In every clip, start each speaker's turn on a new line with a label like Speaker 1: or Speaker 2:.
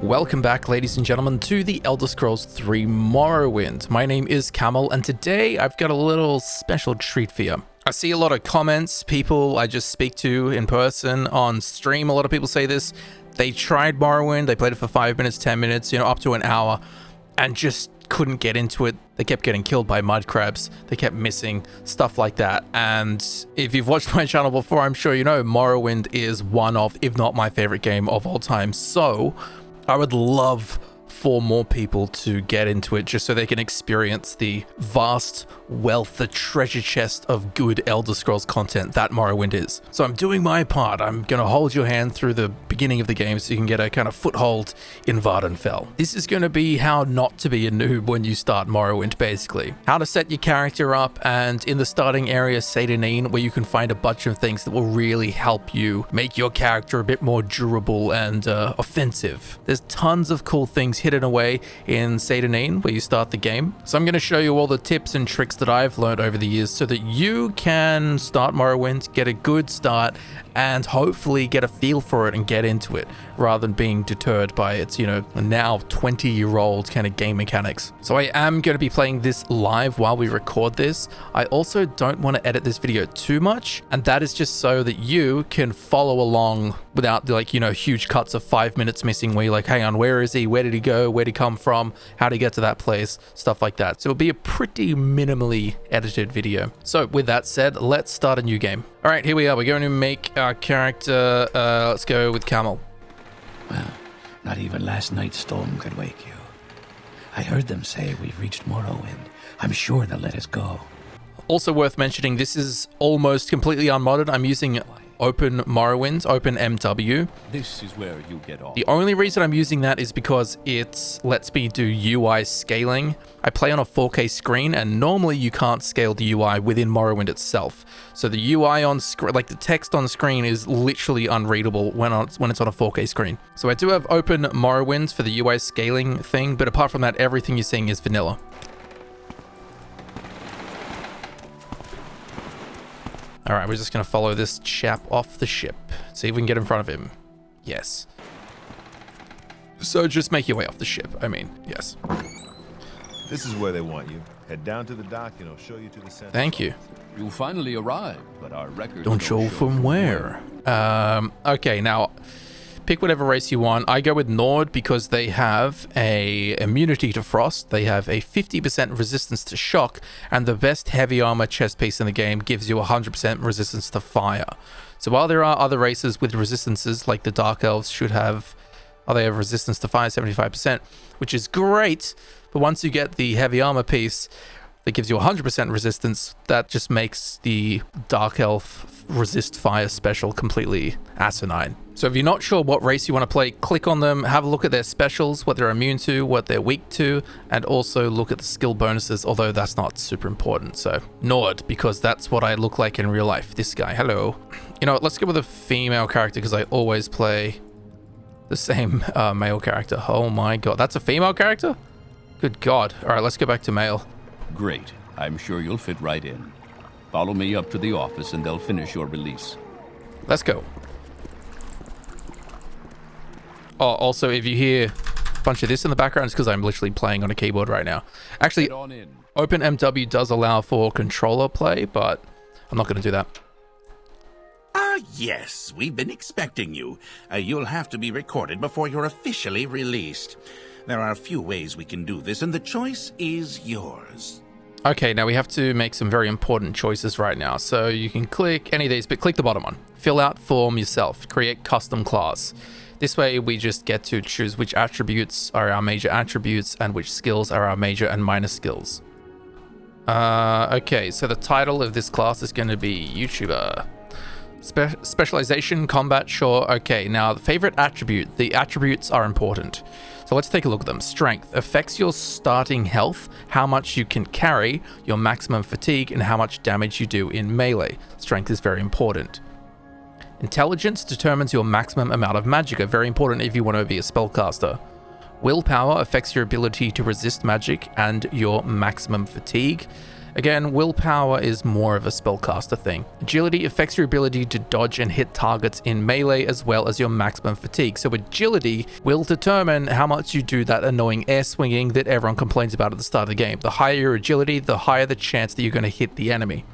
Speaker 1: Welcome back, ladies and gentlemen, to the Elder Scrolls 3 Morrowind. My name is Camel, and today I've got a little special treat for you. I see a lot of comments, people I just speak to in person, on stream. A lot of people say this. They tried Morrowind, they played it for 5 minutes, 10 minutes, up to an hour, and just couldn't get into it. They kept getting killed by mud crabs. They kept missing, stuff like that. And if you've watched my channel before, I'm sure you know Morrowind is one of, if not my favorite game of all time. So I would love for more people to get into it just so they can experience the vast wealth, the treasure chest of good Elder Scrolls content that Morrowind is. So I'm doing my part. I'm going to hold your hand through the beginning of the game so you can get a kind of foothold in Vvardenfell. This is going to be how not to be a noob when you start Morrowind, basically. How to set your character up, and in the starting area, Seyda Neen, where you can find a bunch of things that will really help you make your character a bit more durable and offensive. There's tons of cool things hidden away in Seyda Neen where you start the game. So I'm going to show you all the tips and tricks that I've learned over the years so that you can start Morrowind, get a good start, and hopefully get a feel for it and get into it rather than being deterred by its, now 20-year-old kind of game mechanics. So I am going to be playing this live while we record this. I also don't want to edit this video too much, and that is just so that you can follow along without huge cuts of 5 minutes missing where you're like, hang on, where is he? Where did he go? Where'd he come from? How did he get to that place? Stuff like that. So it'll be a pretty minimally edited video. So with that said, let's start a new game. All right, here we are. We're going to make our character, let's go with Camel.
Speaker 2: Well, not even last night's storm could wake you. I heard them say we've reached Morrowind. I'm sure they'll let us go.
Speaker 1: Also worth mentioning, this is almost completely unmodded. I'm using Open Morrowind, Open MW.
Speaker 3: This is where you get off.
Speaker 1: The only reason I'm using that is because it lets me do UI scaling. I play on a 4K screen, and normally you can't scale the UI within Morrowind itself. So the UI on screen, like the text on screen, is literally unreadable when it's on a 4K screen. So I do have Open Morrowind for the UI scaling thing, but apart from that, everything you're seeing is vanilla. All right, we're just going to follow this chap off the ship. See if we can get in front of him. Yes. So just make your way off the ship. Yes.
Speaker 4: This is where they want you. Head down to the dock and I'll show you to the center.
Speaker 1: Thank you.
Speaker 3: You finally arrived, but our records
Speaker 1: Don't show from where. Okay, now pick whatever race you want. I go with Nord because they have a immunity to frost. They have a 50% resistance to shock, and the best heavy armor chest piece in the game gives you 100% resistance to fire. So while there are other races with resistances, like the Dark Elves they have resistance to fire 75%, which is great. But once you get the heavy armor piece that gives you 100% resistance, that just makes the Dark Elf resist fire special completely asinine. So if you're not sure what race you want to play, click on them, have a look at their specials, what they're immune to, what they're weak to, and also look at the skill bonuses, although that's not super important. So Nord, because that's what I look like in real life. This guy, hello. Let's go with a female character because I always play the same male character. Oh my god, that's a female character? Good god. All right, let's go back to male.
Speaker 3: Great. I'm sure you'll fit right in. Follow me up to the office and they'll finish your release.
Speaker 1: Let's go. Oh, also, if you hear a bunch of this in the background, it's because I'm literally playing on a keyboard right now. Actually, Open MW does allow for controller play, but I'm not going to do that.
Speaker 5: Yes, we've been expecting you. You'll have to be recorded before you're officially released. There are a few ways we can do this, and the choice is yours.
Speaker 1: Okay, now we have to make some very important choices right now. So you can click any of these, but click the bottom one. Fill out form yourself. Create custom class. This way we just get to choose which attributes are our major attributes and which skills are our major and minor skills. Okay, so the title of this class is going to be YouTuber. Specialization, combat, sure. Okay, now the favorite attribute. The attributes are important. So let's take a look at them. Strength affects your starting health, how much you can carry, your maximum fatigue, and how much damage you do in melee. Strength is very important. Intelligence determines your maximum amount of magicka, very important if you want to be a spellcaster. Willpower affects your ability to resist magic and your maximum fatigue. Again, willpower is more of a spellcaster thing. Agility affects your ability to dodge and hit targets in melee as well as your maximum fatigue. So agility will determine how much you do that annoying air swinging that everyone complains about at the start of the game. The higher your agility, the higher the chance that you're going to hit the enemy.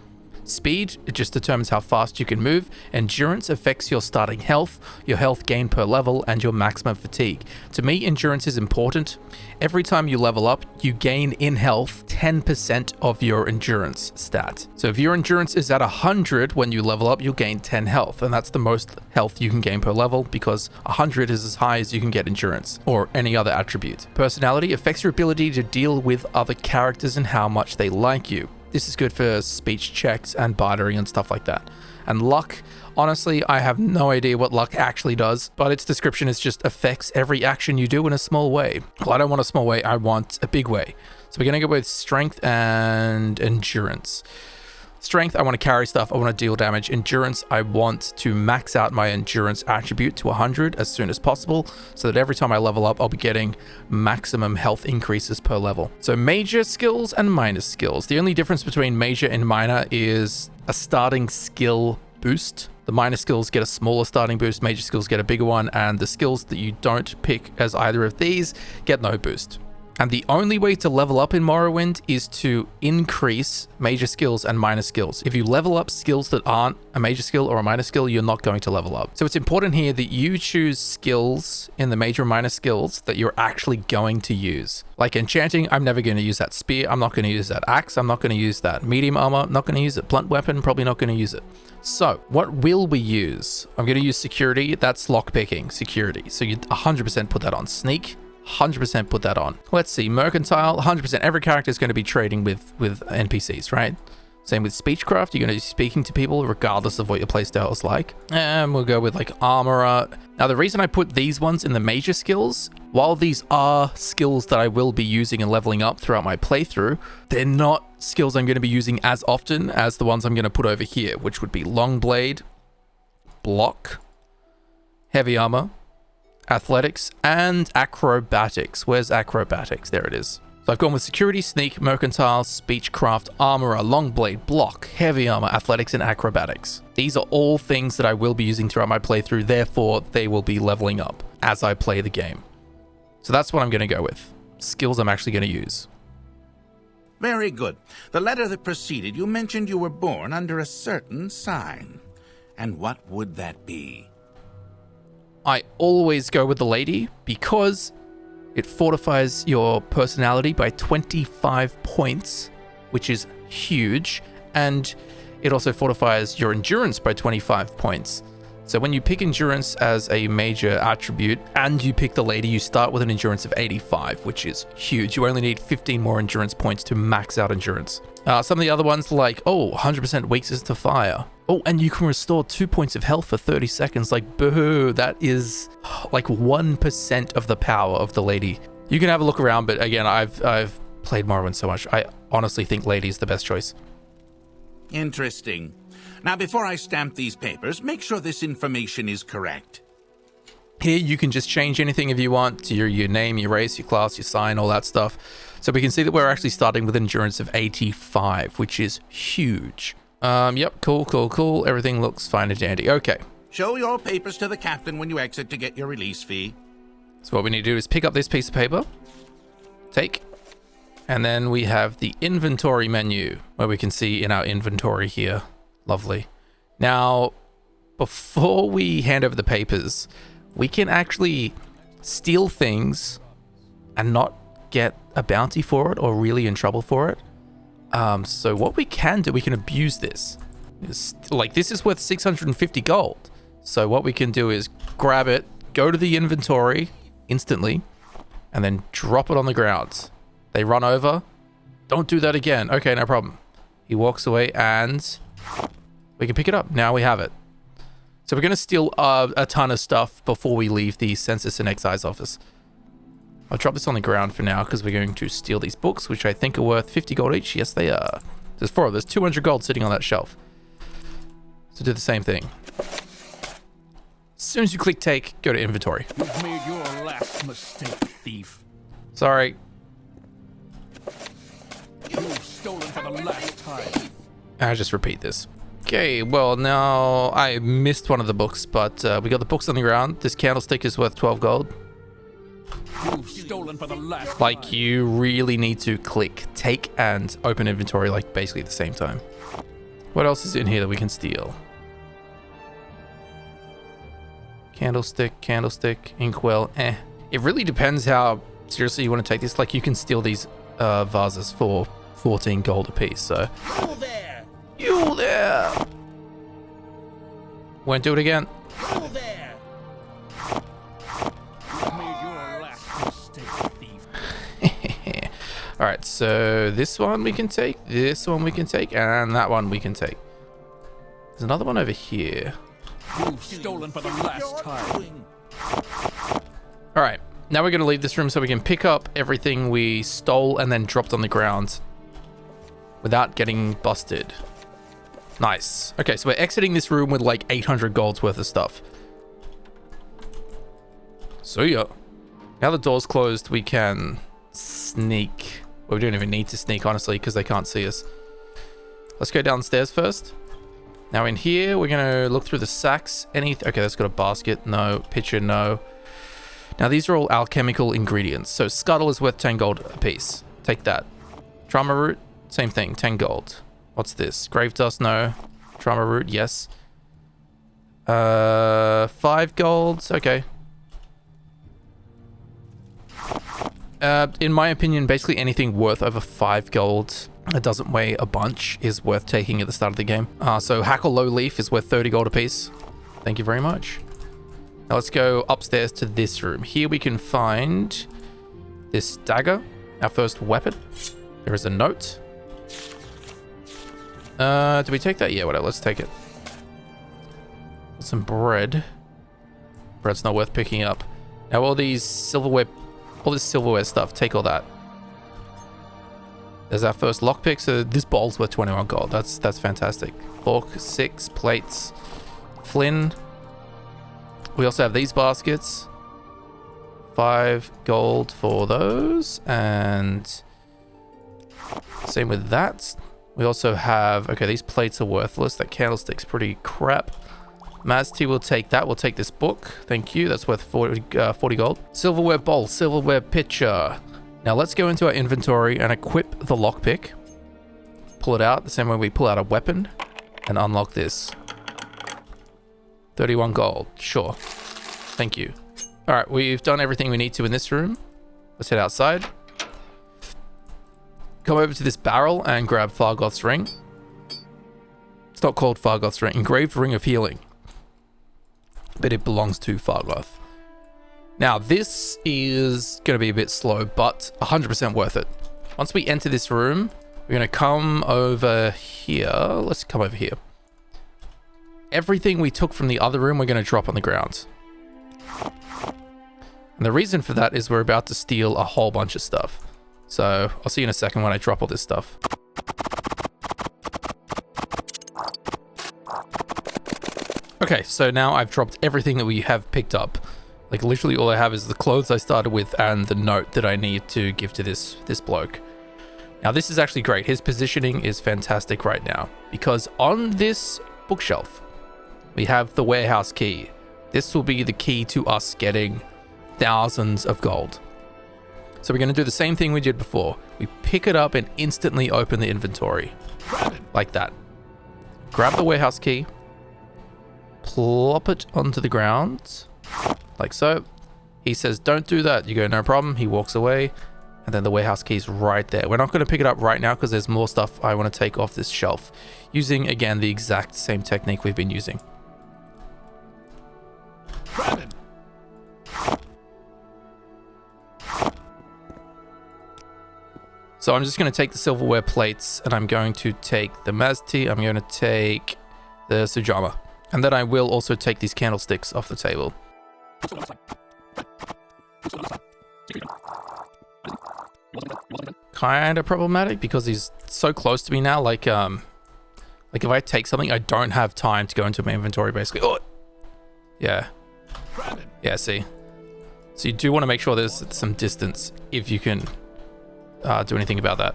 Speaker 1: Speed, it just determines how fast you can move. Endurance affects your starting health, your health gain per level, and your maximum fatigue. To me, endurance is important. Every time you level up, you gain in health 10% of your endurance stat. So if your endurance is at 100 when you level up, you'll gain 10 health, and that's the most health you can gain per level because 100 is as high as you can get endurance or any other attribute. Personality affects your ability to deal with other characters and how much they like you. This is good for speech checks and bartering and stuff like that. And luck, honestly, I have no idea what luck actually does, but its description is just affects every action you do in a small way. Well, I don't want a small way, I want a big way. So we're going to go with strength and endurance. Strength, I want to carry stuff, I want to deal damage. Endurance, I want to max out my endurance attribute to 100 as soon as possible, so that every time I level up, I'll be getting maximum health increases per level. So major skills and minor skills. The only difference between major and minor is a starting skill boost. The minor skills get a smaller starting boost, major skills get a bigger one, and the skills that you don't pick as either of these get no boost. And the only way to level up in Morrowind is to increase major skills and minor skills. If you level up skills that aren't a major skill or a minor skill, you're not going to level up. So it's important here that you choose skills in the major and minor skills that you're actually going to use. Like enchanting, I'm never going to use that spear. I'm not going to use that axe. I'm not going to use that medium armor. I'm not going to use it. Blunt weapon, probably not going to use it. So what will we use? I'm going to use security. That's lockpicking security. So you 100% put that on. Sneak, 100% put that on. Let's see, mercantile, 100%. Every character is going to be trading with NPCs, right? Same with speechcraft, you're going to be speaking to people regardless of what your playstyle is like. And we'll go with like armorer. Now the reason I put these ones in the major skills, while these are skills that I will be using and leveling up throughout my playthrough, they're not skills I'm going to be using as often as the ones I'm going to put over here, which would be long blade, block, heavy armor, athletics, and acrobatics. Where's acrobatics? There it is. So I've gone with security, sneak, mercantile, speechcraft, armorer, long blade, block, heavy armor, athletics, and acrobatics. These are all things that I will be using throughout my playthrough, therefore they will be leveling up as I play the game. So that's what I'm going to go with. Skills I'm actually going to use.
Speaker 5: Very good. The letter that preceded you mentioned you were born under a certain sign. And what would that be?
Speaker 1: I always go with the lady because it fortifies your personality by 25 points, which is huge. And it also fortifies your endurance by 25 points. So when you pick endurance as a major attribute and you pick the lady, you start with an endurance of 85, which is huge. You only need 15 more endurance points to max out endurance. Some of the other ones like, 100% weakness to fire. Oh, and you can restore 2 points of health for 30 seconds. Like, boo, that is like 1% of the power of the lady. You can have a look around, but again, I've played Morrowind so much. I honestly think lady is the best choice.
Speaker 5: Interesting. Now, before I stamp these papers, make sure this information is correct.
Speaker 1: Here, you can just change anything if you want to your name, your race, your class, your sign, all that stuff. So we can see that we're actually starting with an endurance of 85, which is huge. Yep, cool. Everything looks fine and dandy. Okay.
Speaker 5: Show your papers to the captain when you exit to get your release fee.
Speaker 1: So what we need to do is pick up this piece of paper, take, and then we have the inventory menu where we can see in our inventory here. Lovely. Now, before we hand over the papers, we can actually steal things and not get a bounty for it or really in trouble for it. So what we can do, we can abuse this. Like, this is worth 650 gold. So what we can do is grab it, go to the inventory instantly, and then drop it on the ground. They run over. Don't do that again. Okay, no problem. He walks away and we can pick it up. Now we have it. So we're going to steal a ton of stuff before we leave the Census and Excise office. I'll drop this on the ground for now because we're going to steal these books, which I think are worth 50 gold each. Yes, they are. There's 4 of them. There's 200 gold sitting on that shelf. So do the same thing. As soon as you click take, go to inventory.
Speaker 2: You've made your last mistake, thief.
Speaker 1: Sorry.
Speaker 2: You've stolen for the
Speaker 1: I'll just repeat this. Okay, well, now I missed one of the books, but we got the books on the ground. This candlestick is worth 12 gold.
Speaker 3: You've stolen for the last
Speaker 1: Like, you really need to click take and open inventory, like, basically at the same time. What else is in here that we can steal? Candlestick, inkwell, eh. It really depends how seriously you want to take this. Like, you can steal these vases for 14 gold apiece, so... You there! Won't do it again. Alright, so this one we can take, this one we can take, and that one we can take. There's another one over here.
Speaker 3: You've stolen for the last time.
Speaker 1: Alright, now we're going to leave this room so we can pick up everything we stole and then dropped on the ground without getting busted. Nice. Okay, so we're exiting this room with like 800 golds worth of stuff. So yeah. Now the door's closed, we can sneak. Well, we don't even need to sneak, honestly, because they can't see us. Let's go downstairs first. Now in here, we're going to look through the sacks. Okay, that's got a basket. No. Pitcher, no. Now these are all alchemical ingredients. So scuttle is worth 10 gold a piece. Take that. Trauma root, same thing, 10 gold. What's this? Grave dust, no. Trauma root, yes. 5 gold, okay. In my opinion, basically anything worth over 5 gold that doesn't weigh a bunch is worth taking at the start of the game. So Hackle Low Leaf is worth 30 gold apiece. Thank you very much. Now let's go upstairs to this room. Here we can find this dagger, our first weapon. There is a note. Do we take that? Yeah, whatever, let's take it. Some bread. Bread's not worth picking up. Now all these silverware, all this silverware stuff, take all that. There's our first lockpick, so this bowl's worth 21 gold. That's fantastic. Fork, 6 plates. Flynn. We also have these baskets. 5 gold for those, and same with that. We also have, okay, these plates are worthless. That candlestick's pretty crap. Mazty will take that. We'll take this book. Thank you. That's worth 40 gold. Silverware bowl, silverware pitcher. Now let's go into our inventory and equip the lockpick. Pull it out the same way we pull out a weapon and unlock this. 31 gold. Sure. Thank you. All right, we've done everything we need to in this room. Let's head outside. Come over to this barrel and grab Fargoth's ring. It's not called Fargoth's ring. Engraved Ring of Healing. But it belongs to Fargoth. Now, this is going to be a bit slow, but 100% worth it. Once we enter this room, we're going to come over here. Let's come over here. Everything we took from the other room, we're going to drop on the ground. And the reason for that is we're about to steal a whole bunch of stuff. So I'll see you in a second when I drop all this stuff. Okay, so now I've dropped everything that we have picked up. Like literally all I have is the clothes I started with and the note that I need to give to this bloke. Now this is actually great. His positioning is fantastic right now because on this bookshelf, we have the warehouse key. This will be the key to us getting thousands of gold. So we're going to do the same thing we did before. We pick it up and instantly open the inventory. Like that. Grab the warehouse key. Plop it onto the ground. Like so. He says, don't do that. You go, no problem. He walks away. And then the warehouse key is right there. We're not going to pick it up right now because there's more stuff I want to take off this shelf. Using, again, the exact same technique we've been using. So I'm just going to take the silverware plates and I'm going to take the Mazti. I'm going to take the Sujama. And then I will also take these candlesticks off the table. Kind of problematic because he's so close to me now. Like if I take something, I don't have time to go into my inventory basically. Oh, yeah. Yeah, see. So you do want to make sure there's some distance if you can do anything about that.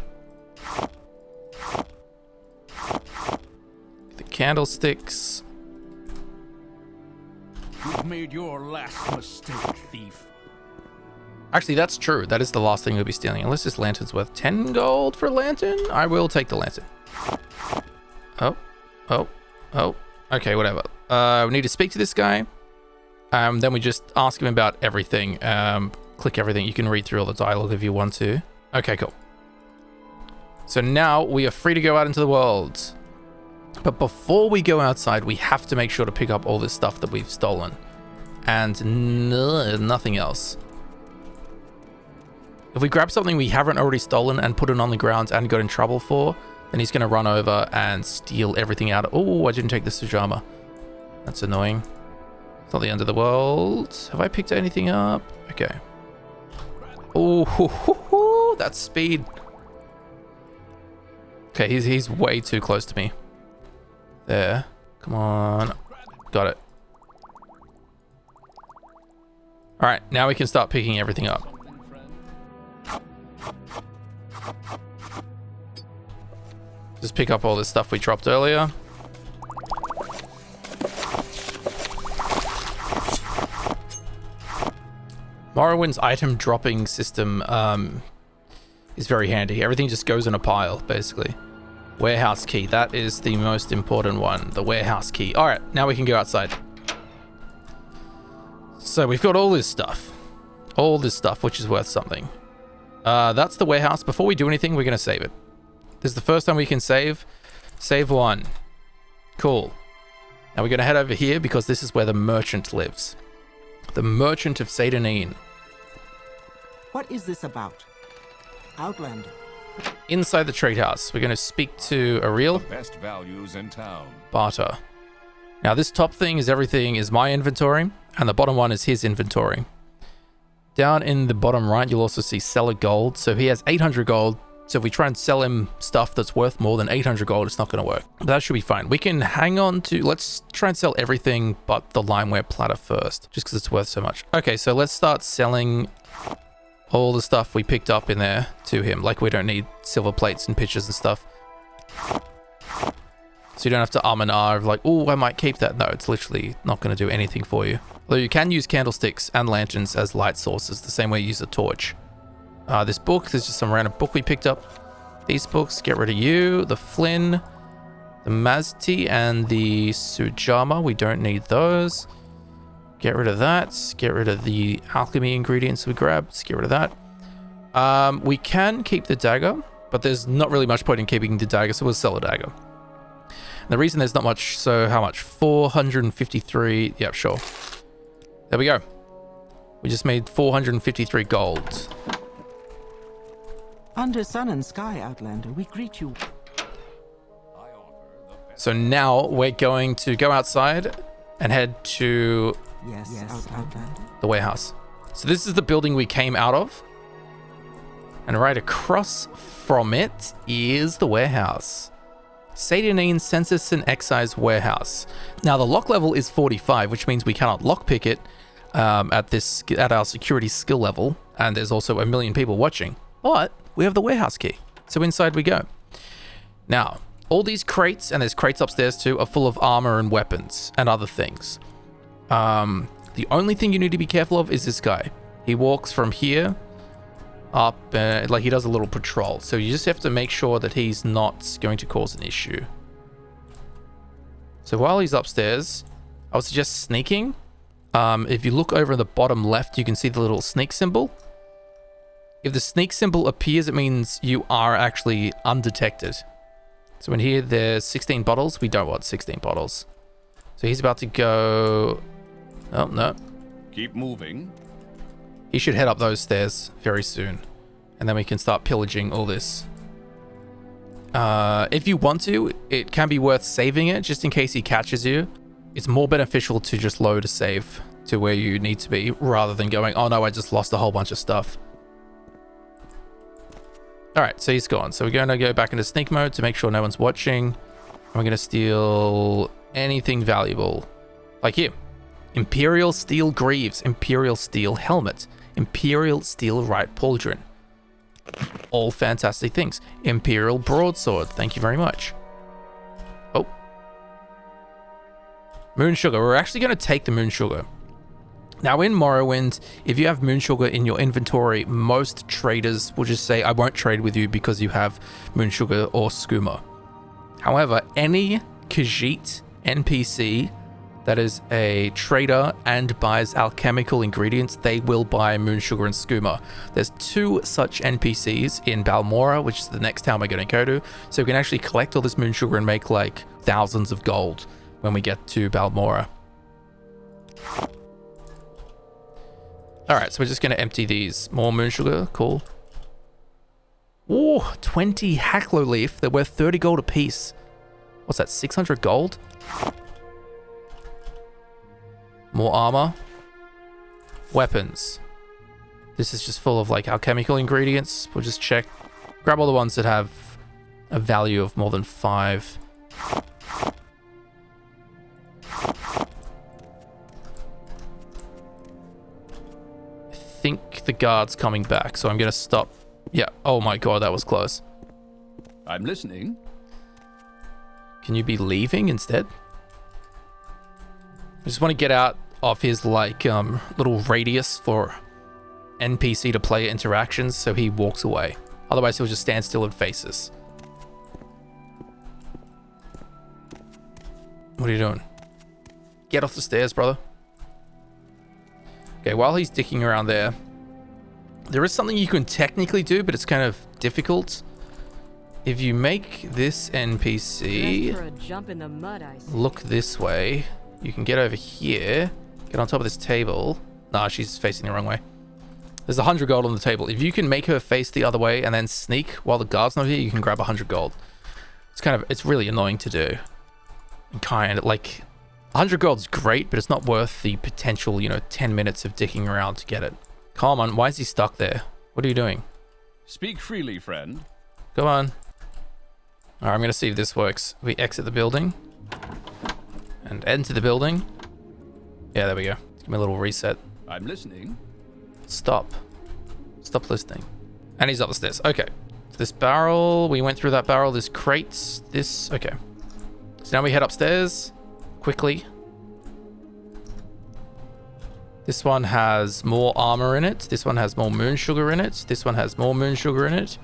Speaker 1: candlesticks.
Speaker 5: You've made your last mistake, thief.
Speaker 1: Actually, that's true. That is the last thing we'll be stealing. Unless this lantern's worth 10 gold for a lantern, I will take the lantern. Oh. Okay, whatever. We need to speak to this guy. Then we just ask him about everything. Click everything. You can read through all the dialogue if you want to. Okay, cool. So now we are free to go out into the world. But before we go outside, we have to make sure to pick up all this stuff that we've stolen. And nothing else. If we grab something we haven't already stolen and put it on the ground and got in trouble for, then he's going to run over and steal everything out. Oh, I didn't take the Sujama. That's annoying. It's not the end of the world. Have I picked anything up? Okay. Oh, that's speed. Okay, he's way too close to me. There. Come on. Got it. All right, now we can start picking everything up. Just pick up all this stuff we dropped earlier. Morrowind's item dropping system is very handy. Everything just goes in a pile, basically. Warehouse key, that is the most important one. The warehouse key. All right, now we can go outside. So we've got all this stuff. All this stuff, which is worth something. That's the warehouse. Before we do anything, we're going to save it. This is the first time we can save. Save one. Cool. Now we're going to head over here because this is where the merchant lives. The merchant of Seyda Neen.
Speaker 6: What is this about? Outlander.
Speaker 1: Inside the trade house, we're going to speak to Ariel.
Speaker 7: Best values in town.
Speaker 1: Barter. Now this top thing is everything is my inventory, and the bottom one is his inventory. Down in the bottom right, you'll also see seller gold. So he has 800 gold. So if we try and sell him stuff that's worth more than 800 gold, it's not going to work. But that should be fine. We can hang on to, let's try and sell everything but the limeware platter first, just because it's worth so much. Okay, so let's start selling all the stuff we picked up in there to him. Like we don't need silver plates and pitchers and stuff. So you don't have to and ah of like, oh, I might keep that. No, it's literally not going to do anything for you. Although you can use candlesticks and lanterns as light sources, the same way you use a torch. This book, there's just some random book we picked up. These books, get rid of you. The Flynn, the Mazti, and the Sujama. We don't need those. Get rid of that. Get rid of the alchemy ingredients we grabbed. Get rid of that. We can keep the dagger, but there's not really much point in keeping the dagger, so we'll sell a dagger. And the reason there's not much, so how much? 453. Yep, sure. There we go. We just made 453 gold.
Speaker 6: Under sun and sky, Outlander, we greet you.
Speaker 1: So now we're going to go outside and head to
Speaker 6: Outlander.
Speaker 1: the warehouse. So this is the building we came out of. And right across from it is the warehouse. Seyda Neen Census and Excise Warehouse. Now the lock level is 45, which means we cannot lockpick it at our security skill level. And there's also a million people watching. But we have the warehouse key. So inside we go. Now, all these crates, and there's crates upstairs too, are full of armor and weapons and other things. The only thing you need to be careful of is this guy. He walks from here up, like he does a little patrol. So you just have to make sure that he's not going to cause an issue. So while he's upstairs, I would suggest sneaking. If you look over in the bottom left, you can see the little sneak symbol. If the sneak symbol appears, it means you are actually undetected. So in here, there's 16 bottles. We don't want 16 bottles. So he's about to go... Oh, no.
Speaker 7: Keep moving.
Speaker 1: He should head up those stairs very soon. And then we can start pillaging all this. If you want to, it can be worth saving it just in case he catches you. It's more beneficial to just load a save to where you need to be rather than going, oh no, I just lost a whole bunch of stuff. All right, so he's gone. So we're going to go back into sneak mode to make sure no one's watching. And we're going to steal anything valuable. Like here. Imperial Steel Greaves. Imperial Steel Helmet. Imperial Steel Right Pauldron. All fantastic things. Imperial Broadsword. Thank you very much. Oh. Moon sugar. We're actually going to take the moon sugar. Now in Morrowind, if you have moon sugar in your inventory, most traders will just say, I won't trade with you because you have moon sugar or skooma. However, any Khajiit NPC that is a trader and buys alchemical ingredients, they will buy moon sugar and skooma. There's 2 such NPCs in Balmora, which is the next town we're going to go to. So we can actually collect all this moon sugar and make like thousands of gold when we get to Balmora. All right, so we're just going to empty these. More moon sugar, cool. Ooh, 20 Hacklow leaf. They're worth 30 gold a piece. What's that, 600 gold? More armor. Weapons. This is just full of like alchemical ingredients. We'll just check. Grab all the ones that have a value of more than 5. I think the guard's coming back, so I'm gonna stop. Yeah, oh my god, that was close.
Speaker 3: I'm listening.
Speaker 1: Can you be leaving instead? I just want to get out of his like little radius for NPC to player interactions, so he walks away. Otherwise he'll just stand still and face us. What are you doing? Get off the stairs, brother. Okay, while he's dicking around there, there is something you can technically do, but it's kind of difficult. If you make this NPC
Speaker 8: For a jump in the mud, I see.
Speaker 1: look this way, you can get over here, get on top of this table. Nah, she's facing the wrong way. There's 100 gold on the table. If you can make her face the other way and then sneak while the guard's not here, you can grab 100 gold. It's really annoying to do. And kind of like 100 gold's great, but it's not worth the potential, 10 minutes of dicking around to get it. Come on, why is he stuck there? What are you doing?
Speaker 3: Speak freely, friend.
Speaker 1: Come on. All right, I'm going to see if this works. We exit the building and enter the building. Yeah, there we go. Give me a little reset.
Speaker 3: I'm listening.
Speaker 1: Stop listening. And he's up the stairs. Okay. So this barrel, we went through that barrel. There's crates. This, okay. So now we head upstairs quickly. This one has more armor in it. This one has more moon sugar in it. This one has more moon sugar in it.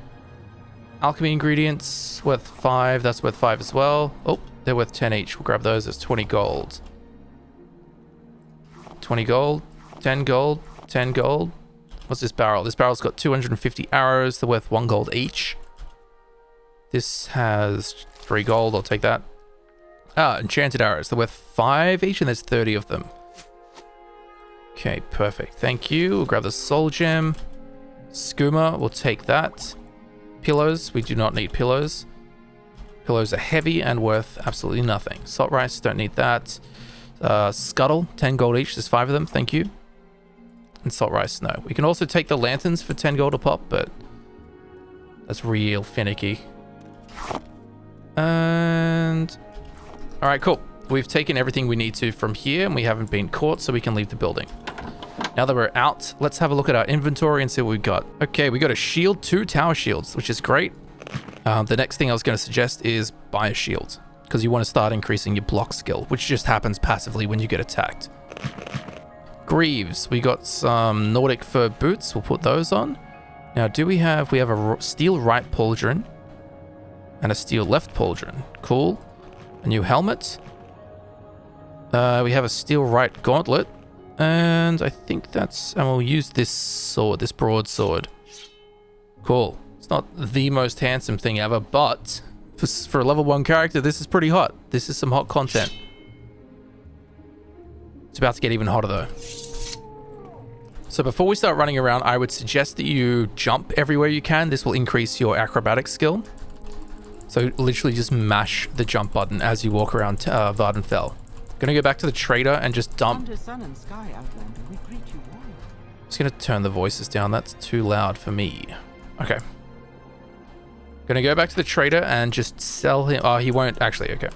Speaker 1: Alchemy ingredients worth 5. That's worth 5 as well. Oh, they're worth 10 each. We'll grab those as 20 gold. 20 gold, 10 gold, 10 gold. What's this barrel? This barrel's got 250 arrows. They're worth 1 gold each. This has 3 gold. I'll take that. Ah, enchanted arrows. They're worth 5 each, and there's 30 of them. Okay, perfect. Thank you. We'll grab the soul gem. Skooma, we'll take that. Pillows, we do not need pillows. Pillows are heavy and worth absolutely nothing. Salt rice, don't need that. Scuttle, 10 gold each. There's 5 of them. Thank you. And salt rice, no. We can also take the lanterns for 10 gold a pop, but that's real finicky. And all right, cool. We've taken everything we need to from here, and we haven't been caught, so we can leave the building. Now that we're out, let's have a look at our inventory and see what we've got. Okay, we got a shield, 2 tower shields, which is great. The next thing I was going to suggest is buy a shield, because you want to start increasing your block skill, which just happens passively when you get attacked. Greaves, we got some Nordic fur boots. We'll put those on. Now, we have a steel right pauldron and a steel left pauldron. Cool. A new helmet. We have a steel right gauntlet. And I think and we'll use this sword, this broadsword. Cool. It's not the most handsome thing ever, but for a level 1 character, this is pretty hot. This is some hot content. It's about to get even hotter though. So before we start running around, I would suggest that you jump everywhere you can. This will increase your acrobatic skill. So literally just mash the jump button as you walk around Vardenfell. Gonna go back to the trader and just dump.
Speaker 6: Under sun and sky, Outlander, we greet you warmly.
Speaker 1: Just gonna turn the voices down. That's too loud for me. Okay. Gonna go back to the trader and just sell him. Oh, he won't actually. Okay.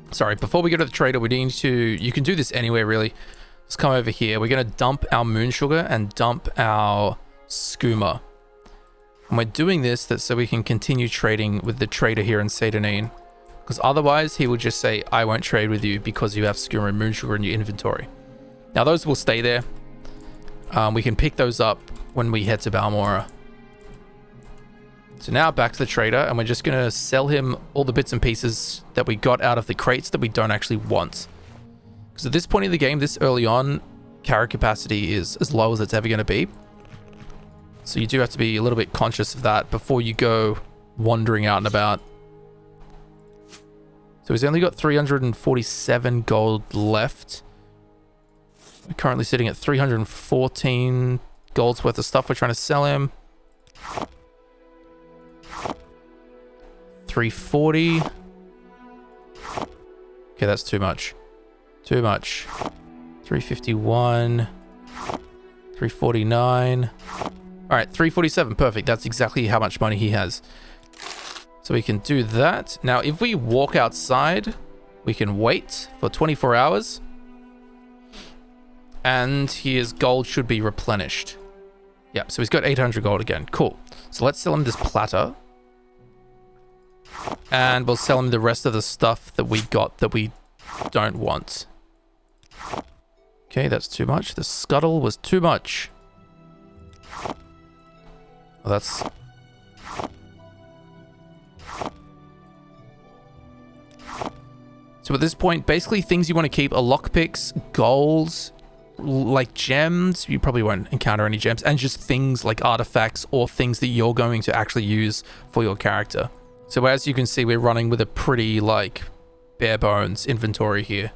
Speaker 1: Sorry. Before we go to the trader, we need to. You can do this anywhere really. Let's come over here. We're gonna dump our moon sugar and dump our skooma. And we're doing this so we can continue trading with the trader here in Seyda. Because otherwise, he would just say, I won't trade with you because you have Skooma and Moonsugar in your inventory. Now, those will stay there. We can pick those up when we head to Balmora. So now back to the trader, and we're just going to sell him all the bits and pieces that we got out of the crates that we don't actually want. Because at this point in the game, this early on, carry capacity is as low as it's ever going to be. So you do have to be a little bit conscious of that before you go wandering out and about. So he's only got 347 gold left. We're currently sitting at 314 gold's worth of stuff we're trying to sell him. 340. Okay, that's too much. Too much. 351. 349. All right, 347. Perfect. That's exactly how much money he has. So we can do that. Now, if we walk outside, we can wait for 24 hours. And his gold should be replenished. Yeah, so he's got 800 gold again. Cool. So let's sell him this platter. And we'll sell him the rest of the stuff that we got that we don't want. Okay, that's too much. The scuttle was too much. Well, that's... So at this point, basically things you want to keep are lockpicks, golds, like gems. You probably won't encounter any gems, and just things like artifacts or things that you're going to actually use for your character. So as you can see, we're running with a pretty like bare bones inventory here.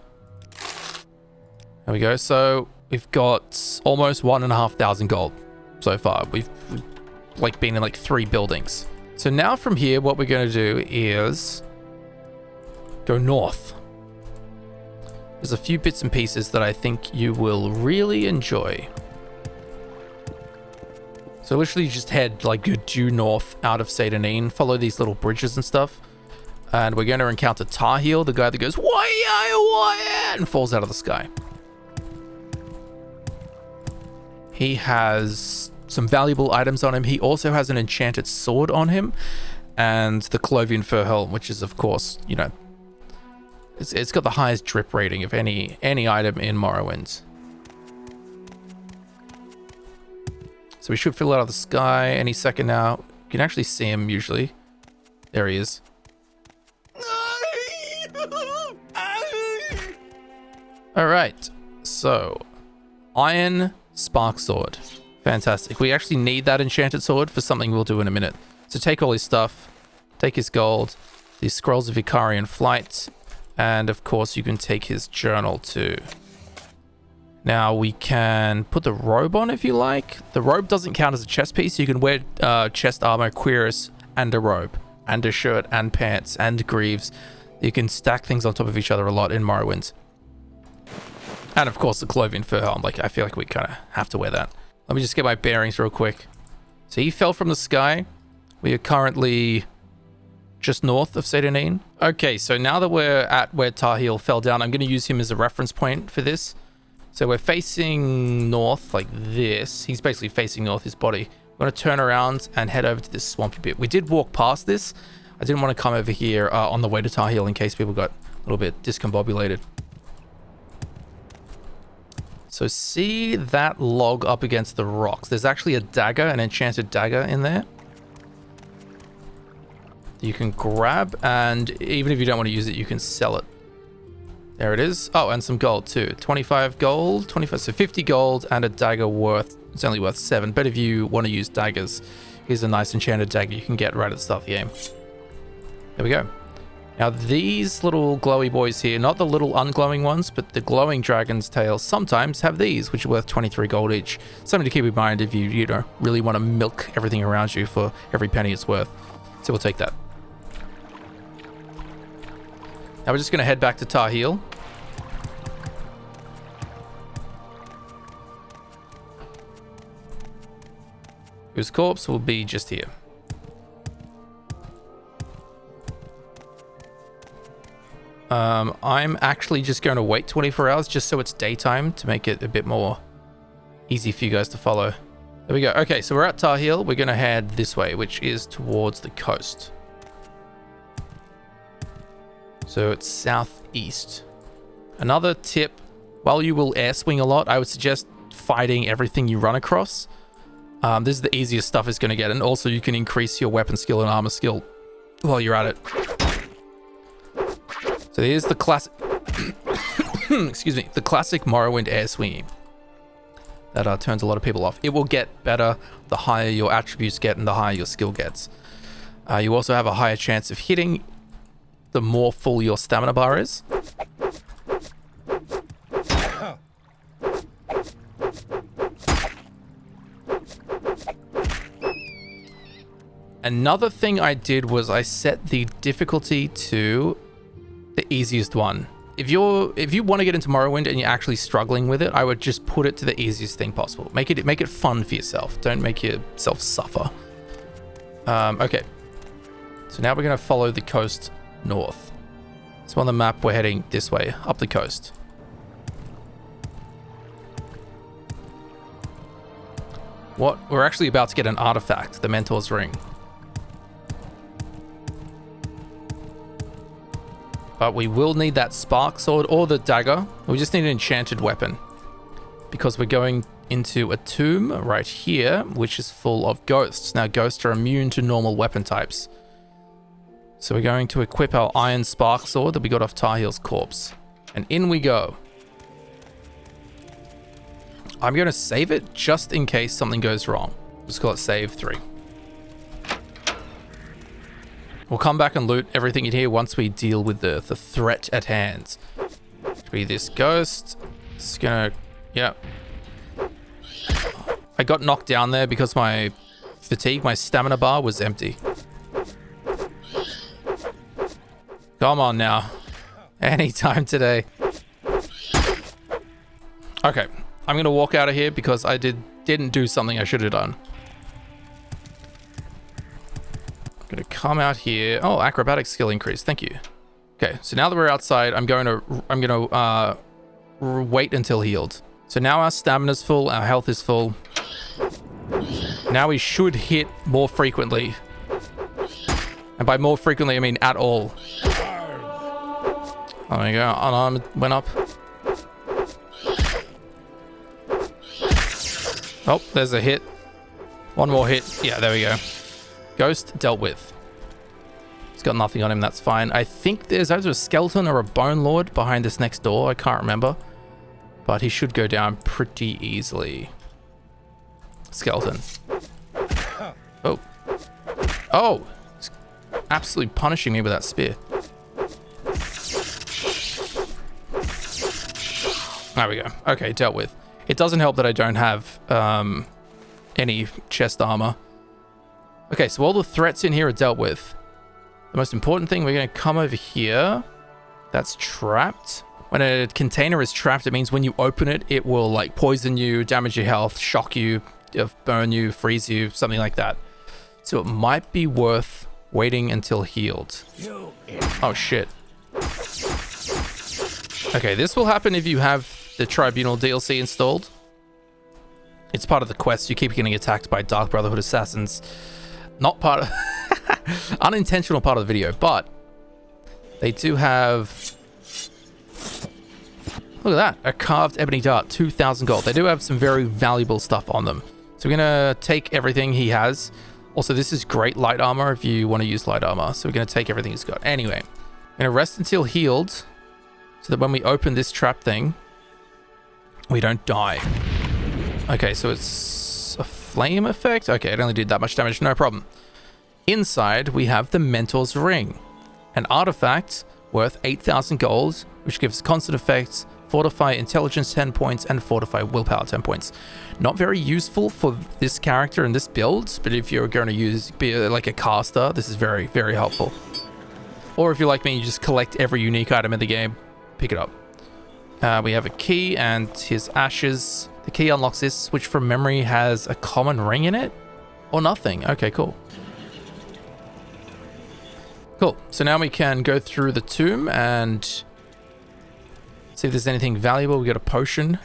Speaker 1: There we go. So we've got almost 1,500 gold so far. We've like been in like 3 buildings. So now from here, what we're going to do is go north. There's a few bits and pieces that I think you will really enjoy. So literally just head like due north out of Seyda Neen, follow these little bridges and stuff. And we're going to encounter Tarhiel, the guy that goes, why, and falls out of the sky. He has some valuable items on him. He also has an enchanted sword on him and the Clovian fur helm, which is of course, you know, it's got the highest drip rating of any item in Morrowind. So we should fill out of the sky any second now. You can actually see him usually. There he is. All right. So, iron Sparksword. Fantastic. We actually need that enchanted sword for something we'll do in a minute. So take all his stuff. Take his gold. These scrolls of Icarian flight. And of course you can take his journal too. Now we can put the robe on if you like. The robe doesn't count as a chest piece. You can wear chest armor, cuirass, and a robe, and a shirt, and pants, and greaves. You can stack things on top of each other a lot in Morrowind. And of course the Clovian fur helm. Like, I feel like we kind of have to wear that. Let me just get my bearings real quick. So he fell from the sky. We are currently just north of Seyda Neen. Okay, so now that we're at where Tarhiel fell down, I'm going to use him as a reference point for this. So we're facing north like this. He's basically facing north, his body. We're going to turn around and head over to this swampy bit. We did walk past this. I didn't want to come over here on the way to Tarhiel in case people got a little bit discombobulated. So see that log up against the rocks. There's actually a dagger, an enchanted dagger in there. You can grab, and even if you don't want to use it, you can sell it. There it is. Oh, and some gold too. 25 gold, 25, so 50 gold and a dagger worth, it's only worth 7. But if you want to use daggers, here's a nice enchanted dagger you can get right at the start of the game. There we go. Now these little glowy boys here, not the little unglowing ones, but the glowing dragon's tails sometimes have these, which are worth 23 gold each. Something to keep in mind if you know, really want to milk everything around you for every penny it's worth. So we'll take that. Now we're just going to head back to Tarhiel. Whose corpse will be just here. I'm actually just going to wait 24 hours just so it's daytime to make it a bit more easy for you guys to follow. There we go. Okay, so we're at Tarhiel. We're going to head this way, which is towards the coast. So it's southeast. Another tip, while you will air swing a lot, I would suggest fighting everything you run across. This is the easiest stuff it's going to get, and also you can increase your weapon skill and armor skill while you're at it. So here's the classic, excuse me, the classic Morrowind air swinging that turns a lot of people off. It will get better the higher your attributes get and the higher your skill gets. You also have a higher chance of hitting the more full your stamina bar is. Another thing I did was I set the difficulty to the easiest one. If you want to get into Morrowind and you're actually struggling with it, I would just put it to the easiest thing possible. Make it fun for yourself. Don't make yourself suffer. Okay. So now we're going to follow the coast north. So on the map, we're heading this way, up the coast. We're actually about to get an artifact, the Mentor's Ring. But we will need that Sparksword or the Dagger. We just need an enchanted weapon. Because we're going into a tomb right here, which is full of ghosts. Now, ghosts are immune to normal weapon types. So we're going to equip our iron Sparksword that we got off Tarhiel's corpse. And in we go. I'm going to save it just in case something goes wrong. Let's call it save 3. We'll come back and loot everything in here once we deal with the threat at hand. Should be this ghost. It's gonna... Yeah. I got knocked down there because my fatigue, my stamina bar was empty. Come on now. Anytime today. Okay. I'm going to walk out of here because I didn't do something I should have done. I'm going to come out here. Oh, acrobatic skill increase. Thank you. Okay, so now that we're outside, I'm going to wait until healed. So now our stamina's full, our health is full. Now we should hit more frequently. And by more frequently, I mean at all. Oh, there you go. Unarmed went up. Oh, there's a hit. One more hit. Yeah, there we go. Ghost dealt with. He's got nothing on him. That's fine. I think there's either a skeleton or a bone lord behind this next door. I can't remember. But he should go down pretty easily. Skeleton. Oh. Oh! He's absolutely punishing me with that spear. There we go. Okay, dealt with. It doesn't help that I don't have any chest armor. Okay, so all the threats in here are dealt with. The most important thing, we're going to come over here. That's trapped. When a container is trapped, it means when you open it, it will like poison you, damage your health, shock you, burn you, freeze you, something like that. So it might be worth waiting until healed. Oh, shit. Okay, this will happen if you have the Tribunal DLC installed. It's part of the quest. You keep getting attacked by Dark Brotherhood assassins. Not part of... unintentional part of the video, but they do have... Look at that. A carved ebony dart, 2,000 gold. They do have some very valuable stuff on them. So we're going to take everything he has. Also, this is great light armor if you want to use light armor. So we're going to take everything he's got. Anyway, I'm going to rest until healed so that when we open this trap thing, we don't die. Okay, so it's a flame effect. Okay, it only did that much damage. No problem. Inside, we have the Mentor's Ring, an artifact worth 8,000 gold, which gives constant effects, fortify intelligence 10 points, and fortify willpower 10 points. Not very useful for this character and this build, but if you're going to be like a caster, this is very, very helpful. Or if you're like me, you just collect every unique item in the game, pick it up. We have a key and his ashes. The key unlocks this, which from memory has a common ring in it? Or nothing. Okay, cool. Cool. So now we can go through the tomb and see if there's anything valuable. We got a potion,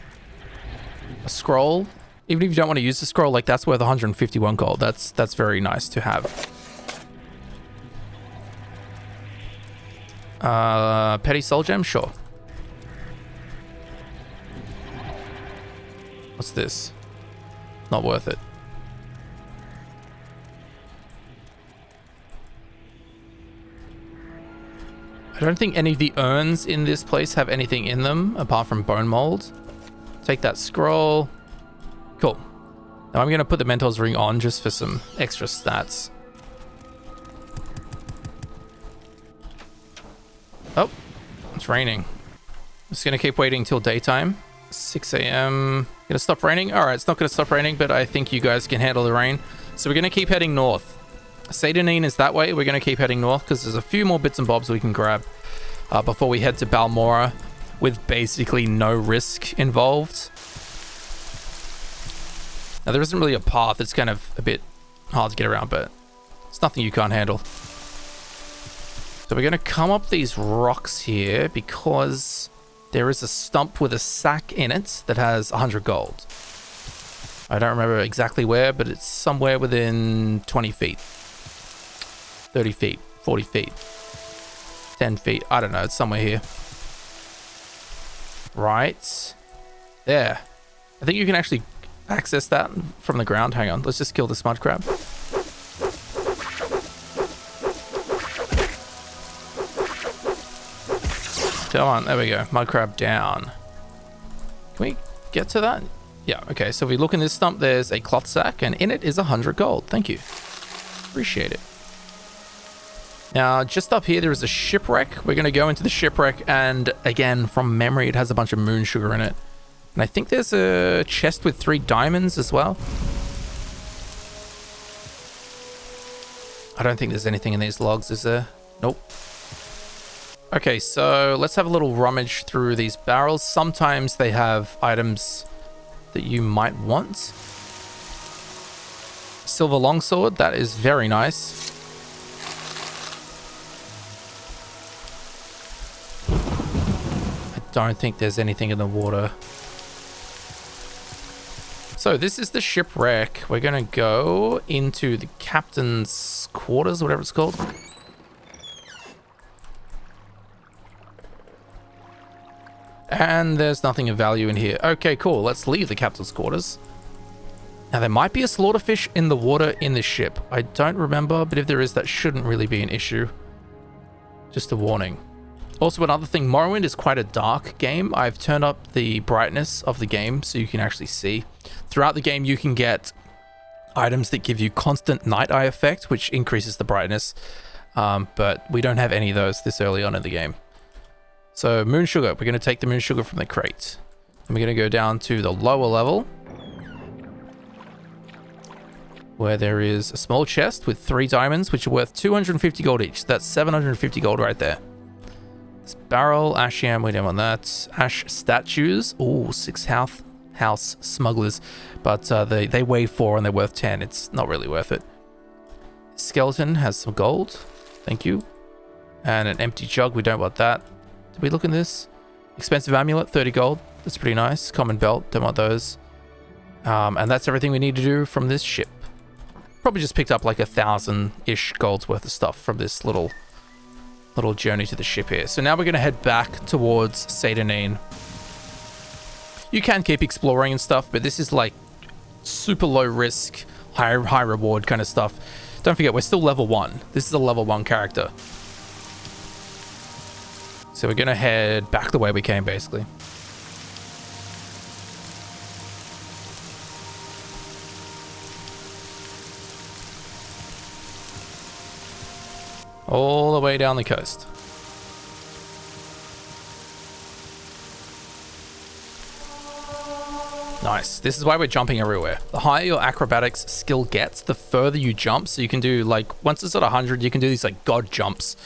Speaker 1: a scroll. Even if you don't want to use the scroll, like that's worth 151 gold. That's very nice to have. Petty soul gem, sure. What's this? Not worth it. I don't think any of the urns in this place have anything in them apart from bone mold. Take that scroll. Cool. Now I'm going to put the Mentor's Ring on just for some extra stats. Oh, it's raining. Just going to keep waiting till daytime. 6 a.m. Gonna stop raining? Alright, it's not going to stop raining, but I think you guys can handle the rain. So we're going to keep heading north. Seyda Neen is that way. We're going to keep heading north because there's a few more bits and bobs we can grab before we head to Balmora with basically no risk involved. Now, there isn't really a path. It's kind of a bit hard to get around, but it's nothing you can't handle. So we're going to come up these rocks here because there is a stump with a sack in it that has 100 gold. I don't remember exactly where, but it's somewhere within 20 feet. 30 feet, 40 feet, 10 feet. I don't know. It's somewhere here. Right there. I think you can actually access that from the ground. Hang on. Let's just kill this mud crab. Come on. There we go. Mud crab down. Can we get to that? Yeah. Okay. So if we look in this stump, there's a cloth sack and in it is 100 gold. Thank you. Appreciate it. Now, just up here, there is a shipwreck. We're going to go into the shipwreck, and again, from memory, it has a bunch of moon sugar in it. And I think there's a chest with 3 diamonds as well. I don't think there's anything in these logs, is there? Nope. Okay, so let's have a little rummage through these barrels. Sometimes they have items that you might want. Silver longsword, that is very nice. Don't think there's anything in the water. So this is the shipwreck. We're gonna go into the captain's quarters, whatever it's called. And there's nothing of value in here. Okay, cool. Let's leave the captain's quarters. Now there might be a slaughterfish in the water in the ship. I don't remember, but if there is, that shouldn't really be an issue. Just a warning. Also, another thing, Morrowind is quite a dark game. I've turned up the brightness of the game so you can actually see. Throughout the game, you can get items that give you constant night eye effect, which increases the brightness. But we don't have any of those this early on in the game. So, moon sugar. We're going to take the moon sugar from the crate. And we're going to go down to the lower level, where there is a small chest with 3 diamonds, which are worth 250 gold each. That's 750 gold right there. This barrel, ash yam, we don't want that. Ash statues. Ooh, 6 house smugglers. But they weigh 4 and they're worth 10. It's not really worth it. Skeleton has some gold. Thank you. And an empty jug. We don't want that. Did we look in this? Expensive amulet, 30 gold. That's pretty nice. Common belt. Don't want those. And that's everything we need to do from this ship. Probably just picked up like 1,000-ish gold's worth of stuff from this little journey to the ship here. So now we're going to head back towards Seyda Neen. You can keep exploring and stuff, but this is like super low risk, high reward kind of stuff. Don't forget, we're still level 1. This is a level 1 character. So we're going to head back the way we came, basically. All the way down the coast. Nice. This is why we're jumping everywhere. The higher your acrobatics skill gets, the further you jump. So you can do like, once it's at 100, you can do these like god jumps,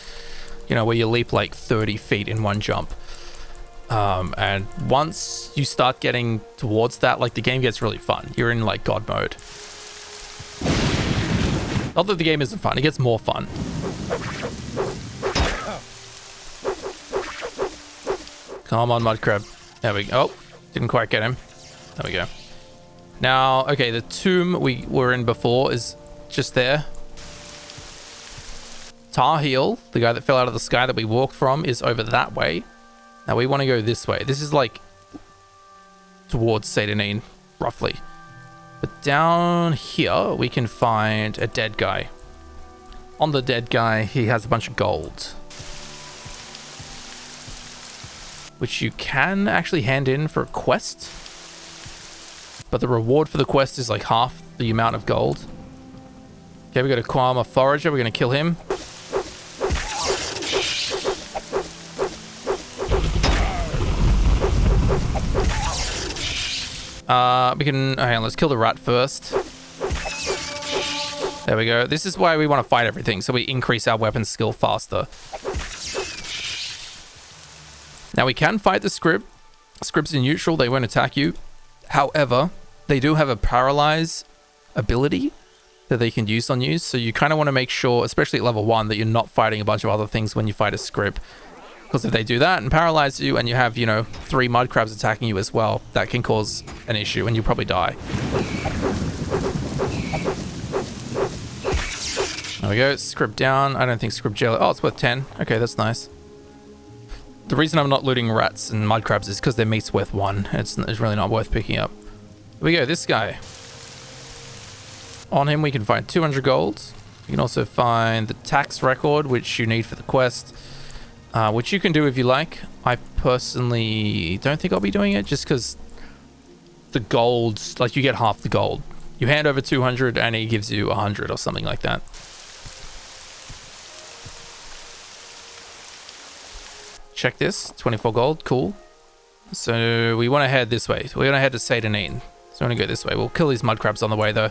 Speaker 1: you know, where you leap like 30 feet in one jump. And once you start getting towards that, like the game gets really fun. You're in like god mode. Not that the game isn't fun, it gets more fun. Come on, mud crab. There we go. Oh, didn't quite get him. There we go. Now, okay, the tomb we were in before is just there. Tarhiel, the guy that fell out of the sky that we walked from, is over that way. Now we want to go this way. This is like towards Seyda, roughly. But down here, we can find a dead guy. On the dead guy, he has a bunch of gold, which you can actually hand in for a quest. But the reward for the quest is like half the amount of gold. Okay, we got a Kwama Forager. We're going to kill him. We can... hang on, let's kill the rat first. There we go. This is why we want to fight everything, so we increase our weapon skill faster. Now, we can fight the Scrib. Scribs in neutral, they won't attack you. However, they do have a Paralyze ability that they can use on you, so you kind of want to make sure, especially at level 1, that you're not fighting a bunch of other things when you fight a Scrib. Because if they do that and paralyze you and you have, you know, 3 mud crabs attacking you as well, that can cause an issue and you'll probably die. There we go. Scrib down. I don't think Scrib jail. Oh, it's worth 10. Okay, that's nice. The reason I'm not looting rats and mud crabs is because their meat's worth 1. It's really not worth picking up. Here we go. This guy. On him, we can find 200 gold. You can also find the tax record, which you need for the quest. Which you can do if you like. I personally don't think I'll be doing it just because the gold, like you get half the gold. You hand over 200 and he gives you 100 or something like that. Check this, 24 gold, cool. So we want to head this way. We're going to head to Seyda. So we're going to go this way. We'll kill these mud crabs on the way though.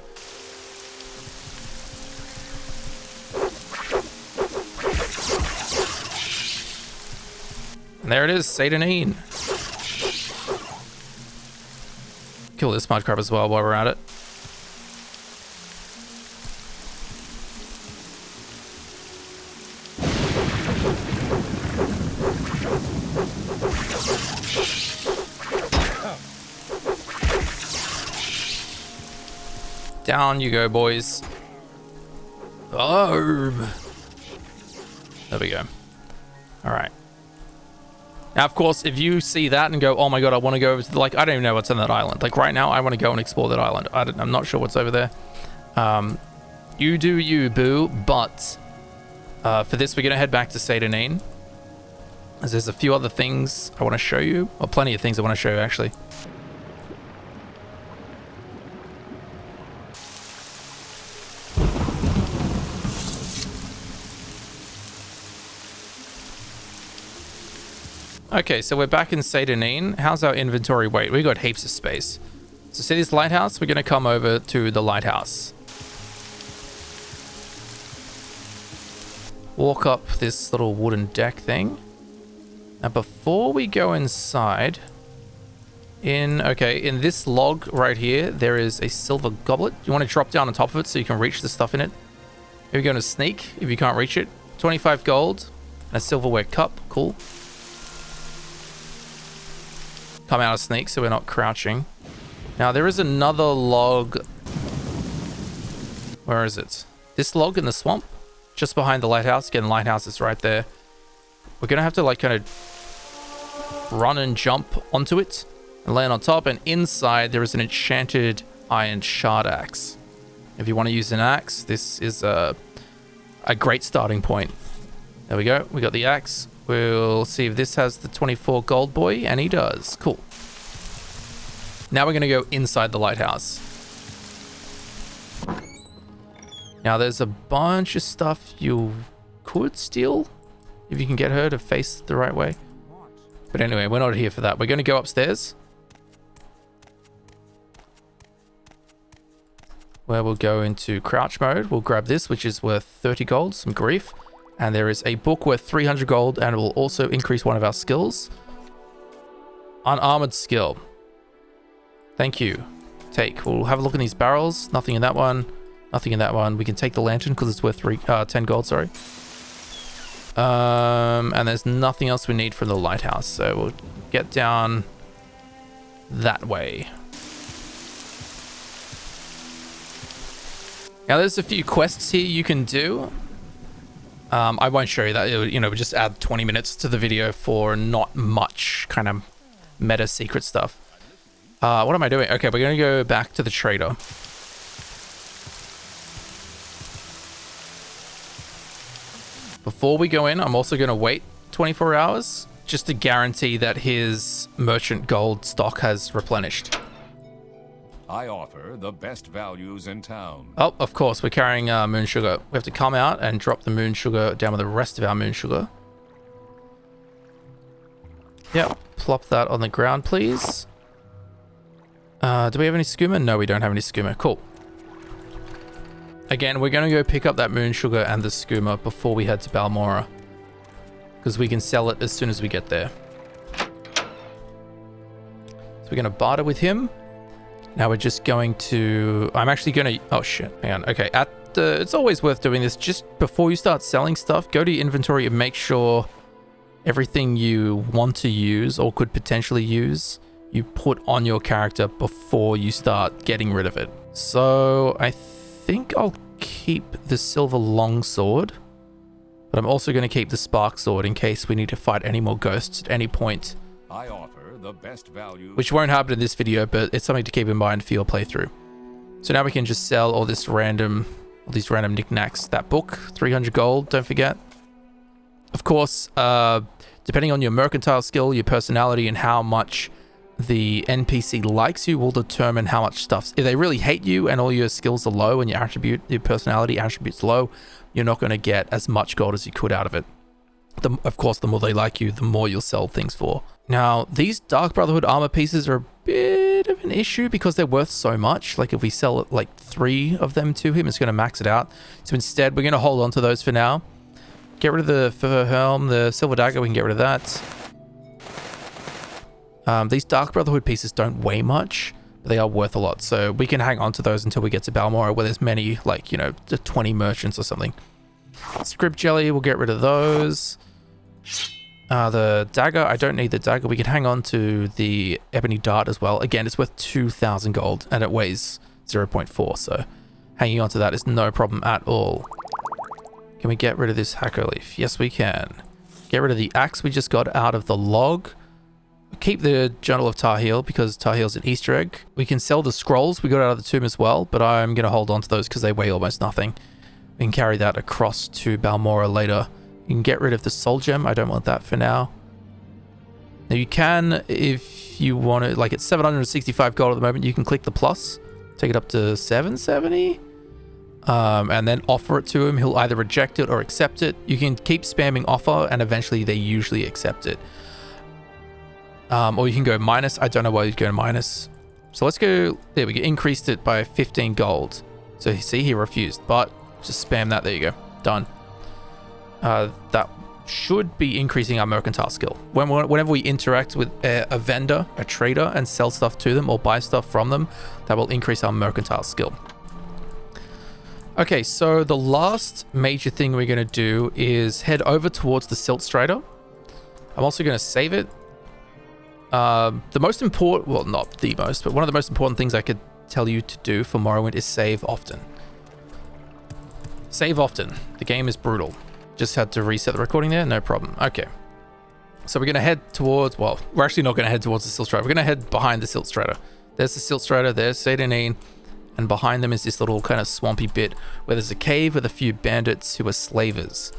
Speaker 1: And there it is, Seyda. Kill this mud crab as well while we're at it. Down you go, boys. Barb. There we go. All right. Now, of course, if you see that and go, oh my god, I want to go over to the, like, I don't even know what's on that island. Like, right now, I want to go and explore that island. I'm not sure what's over there. You do you, boo. But for this, we're going to head back to Seyda. As there's a few other things I want to show you. Or plenty of things I want to show you, actually. Okay, so we're back in Seyda. How's our inventory weight? We got heaps of space. So see this lighthouse? We're going to come over to the lighthouse. Walk up this little wooden deck thing. Now before we go inside, in this log right here, there is a silver goblet. You want to drop down on top of it so you can reach the stuff in it. Here we go to sneak if you can't reach it. 25 gold and a silverware cup. Cool. Come out of sneak so we're not crouching. Now there is another log. Where is it? This log in the swamp, just behind the lighthouse. Again, the lighthouse is right there. We're gonna have to like kind of run and jump onto it and land on top. And inside there is an enchanted iron Shardaxe. If you want to use an axe, this is a great starting point. There we go. We got the axe. We'll see if this has the 24 gold boy, and he does. Cool. Now we're going to go inside the lighthouse. Now there's a bunch of stuff you could steal if you can get her to face the right way. But anyway, we're not here for that. We're going to go upstairs, where we'll go into crouch mode. We'll grab this, which is worth 30 gold, some grief. And there is a book worth 300 gold, and it will also increase one of our skills. Unarmored skill. Thank you. Take. We'll have a look in these barrels. Nothing in that one. Nothing in that one. We can take the lantern because it's worth 10 gold, sorry. And there's nothing else we need from the lighthouse. So we'll get down that way. Now there's a few quests here you can do. I won't show you that. It would, you know, just add 20 minutes to the video for not much kind of meta secret stuff. What am I doing? Okay, we're going to go back to the trader. Before we go in, I'm also going to wait 24 hours just to guarantee that his merchant gold stock has replenished.
Speaker 7: I offer the best values in town.
Speaker 1: Oh, of course, we're carrying moon sugar. We have to come out and drop the moon sugar down with the rest of our moon sugar. Yep, plop that on the ground, please. Do we have any skooma? No, we don't have any skooma. Cool. Again, we're going to go pick up that moon sugar and the skooma before we head to Balmora, because we can sell it as soon as we get there. So we're going to barter with him. Now we're just going to... I'm actually going to... Oh, shit. Hang on. Okay. It's always worth doing this. Just before you start selling stuff, go to your inventory and make sure everything you want to use or could potentially use, you put on your character before you start getting rid of it. So I think I'll keep the silver longsword, but I'm also going to keep the Sparksword in case we need to fight any more ghosts at any point.
Speaker 7: I offer the best value,
Speaker 1: which won't happen in this video, but it's something to keep in mind for your playthrough. So now we can just sell all these random knickknacks. That book, 300 gold, don't forget. Of course, depending on your mercantile skill, your personality, and how much the NPC likes you will determine how much stuff. If they really hate you and all your skills are low and your personality attributes low, you're not going to get as much gold as you could out of it. Of course, the more they like you, the more you'll sell things for. Now, these Dark Brotherhood armor pieces are a bit of an issue because they're worth so much. Like, if we sell like 3 of them to him, it's going to max it out. So instead, we're going to hold on to those for now. Get rid of the fur helm, the silver dagger, we can get rid of that. These Dark Brotherhood pieces don't weigh much, but they are worth a lot. So we can hang on to those until we get to Balmora, where there's many, like, you know, 20 merchants or something. Script jelly, we'll get rid of those. The dagger, I don't need the dagger. We can hang on to the ebony dart as well. Again, it's worth 2,000 gold and it weighs 0.4, so hanging on to that is no problem at all. Can we get rid of this hacker leaf? Yes, we can. Get rid of the axe we just got out of the log. Keep the Journal of Tarhiel because Tarhiel's an Easter egg. We can sell the scrolls we got out of the tomb as well, but I'm going to hold on to those because they weigh almost nothing. We can carry that across to Balmora later. You can get rid of the soul gem. I don't want that for now. Now you can, if you want it, like it's 765 gold at the moment, you can click the plus, take it up to 770, and then offer it to him. He'll either reject it or accept it. You can keep spamming offer and eventually they usually accept it. Or you can go minus. I don't know why you'd go minus. So let's go, there we go, increased it by 15 gold. So you see, he refused, but just spam that, there you go, done. That should be increasing our mercantile skill. Whenever we interact with a vendor, a trader, and sell stuff to them or buy stuff from them, that will increase our mercantile skill. Okay, so the last major thing we're going to do is head over towards the Silt Strider. I'm also going to save it. The most important, well, not the most, but one of the most important things I could tell you to do for Morrowind is save often. Save often. The game is brutal. Just had to reset the recording there, no problem. Okay. So we're going to head towards, well, we're actually not going to head towards the Silt Strider. We're going to head behind the Silt Strider. There's the Silt Strider, there's Seyda Neen, and behind them is this little kind of swampy bit where there's a cave with a few bandits who are slavers.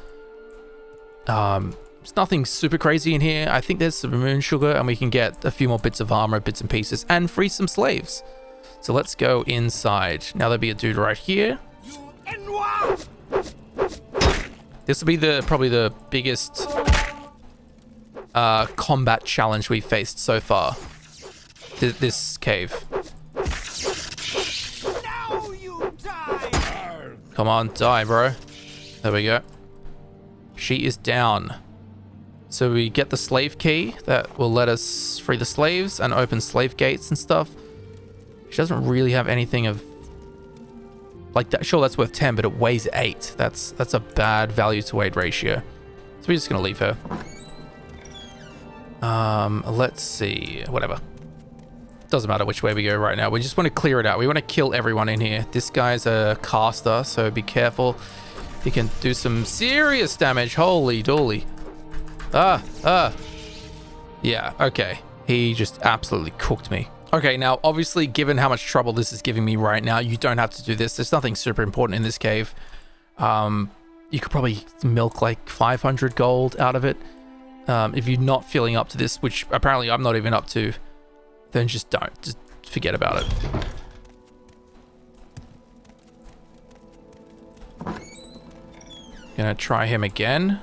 Speaker 1: There's nothing super crazy in here. I think there's some moon sugar and we can get a few more bits of armor, bits and pieces, and free some slaves. So let's go inside. Now there'll be a dude right here. This will be probably the biggest combat challenge we've faced so far. This cave.
Speaker 6: Now you die.
Speaker 1: Come on, die, bro. There we go. She is down. So we get the slave key that will let us free the slaves and open slave gates and stuff. She doesn't really have anything of like that. Sure, that's worth 10, but it weighs 8. That's a bad value to weight ratio. So we're just gonna leave her. Let's see, whatever. Doesn't matter which way we go right now. We just want to clear it out. We want to kill everyone in here. This guy's a caster, so be careful. He can do some serious damage. Holy dooly. Yeah, okay. He just absolutely cooked me. Okay, now, obviously, given how much trouble this is giving me right now, you don't have to do this. There's nothing super important in this cave. You could probably milk like 500 gold out of it. If you're not feeling up to this, which apparently I'm not even up to, then just don't. Just forget about it. Gonna try him again.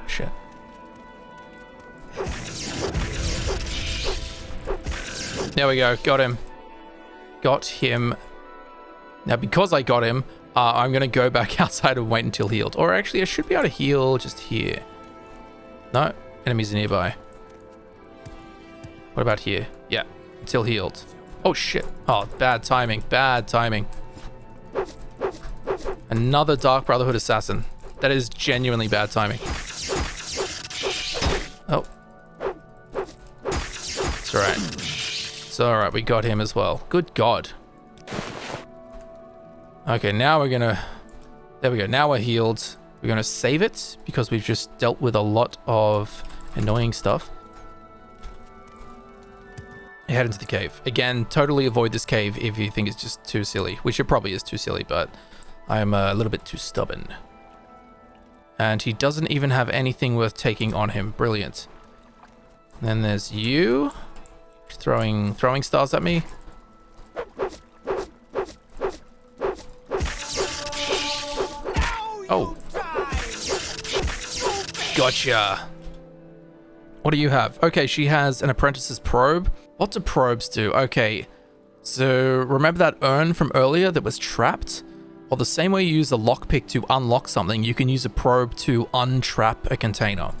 Speaker 1: Shit. There we go. Got him. Got him. Now, because I got him, I'm going to go back outside and wait until healed. Or actually, I should be able to heal just here. No, enemies are nearby. What about here? Yeah, until healed. Oh, shit. Oh, bad timing. Bad timing. Another Dark Brotherhood assassin. That is genuinely bad timing. Oh. It's alright. It's alright, we got him as well. Good God. Okay, now we're gonna... There we go, now we're healed. We're gonna save it, because we've just dealt with a lot of annoying stuff. Head into the cave. Again, totally avoid this cave if you think it's just too silly. Which it probably is too silly, but I'm a little bit too stubborn. And he doesn't even have anything worth taking on him. Brilliant. And then there's you. Throwing stars at me. Oh. Gotcha. What do you have? Okay, she has an apprentice's probe. What do probes do? Okay, so remember that urn from earlier that was trapped? Well, the same way you use a lockpick to unlock something, you can use a probe to untrap a container.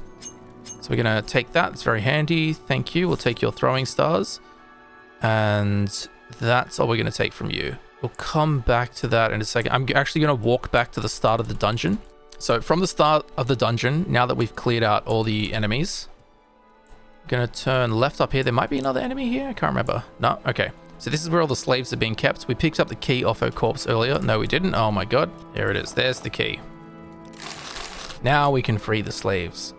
Speaker 1: So we're gonna take that. It's very handy. Thank you. We'll take your throwing stars. And that's all we're gonna take from you. We'll come back to that in a second. I'm actually gonna walk back to the start of the dungeon. So from the start of the dungeon, now that we've cleared out all the enemies, I'm gonna turn left up here. There might be another enemy here. I can't remember. No? Okay. So this is where all the slaves are being kept. We picked up the key off her corpse earlier. No, we didn't. Oh my God. There it is. There's the key. Now we can free the slaves.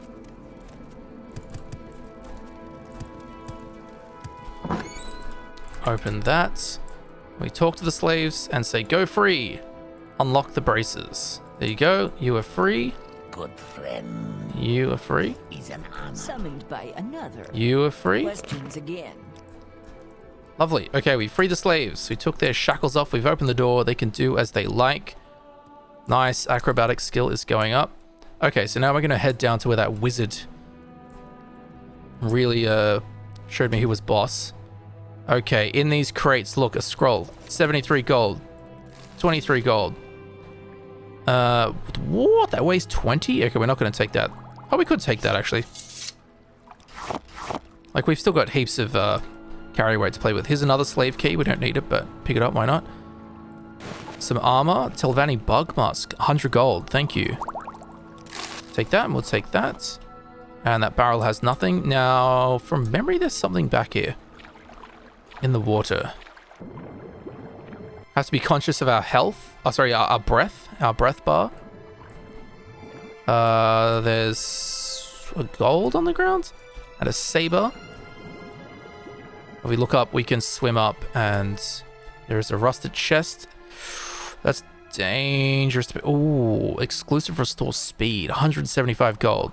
Speaker 1: Open that. We talk to the slaves and say, go free. Unlock the braces. There you go. You are free.
Speaker 9: Good friend.
Speaker 1: You are free.
Speaker 9: Is an honor.
Speaker 8: Summoned by another.
Speaker 1: You are free.
Speaker 8: Questions again.
Speaker 1: Lovely. Okay, we freed the slaves. We took their shackles off. We've opened the door. They can do as they like. Nice. Acrobatic skill is going up. Okay, so now we're going to head down to where that wizard really showed me who was boss. Okay, in these crates, look, a scroll. 73 gold. 23 gold. What? That weighs 20? Okay, we're not going to take that. Oh, we could take that, actually. Like, we've still got heaps of carry weight to play with. Here's another slave key. We don't need it, but pick it up. Why not? Some armor. Telvanni bug mask. 100 gold. Thank you. Take that, and we'll take that. And that barrel has nothing. Now, from memory, there's something back here. In the water. Have to be conscious of our health. Oh, sorry, our breath. Our breath bar. There's a gold on the ground. And a saber. If we look up, we can swim up. And there's a rusted chest. That's dangerous. Ooh, exclusive restore speed. 175 gold.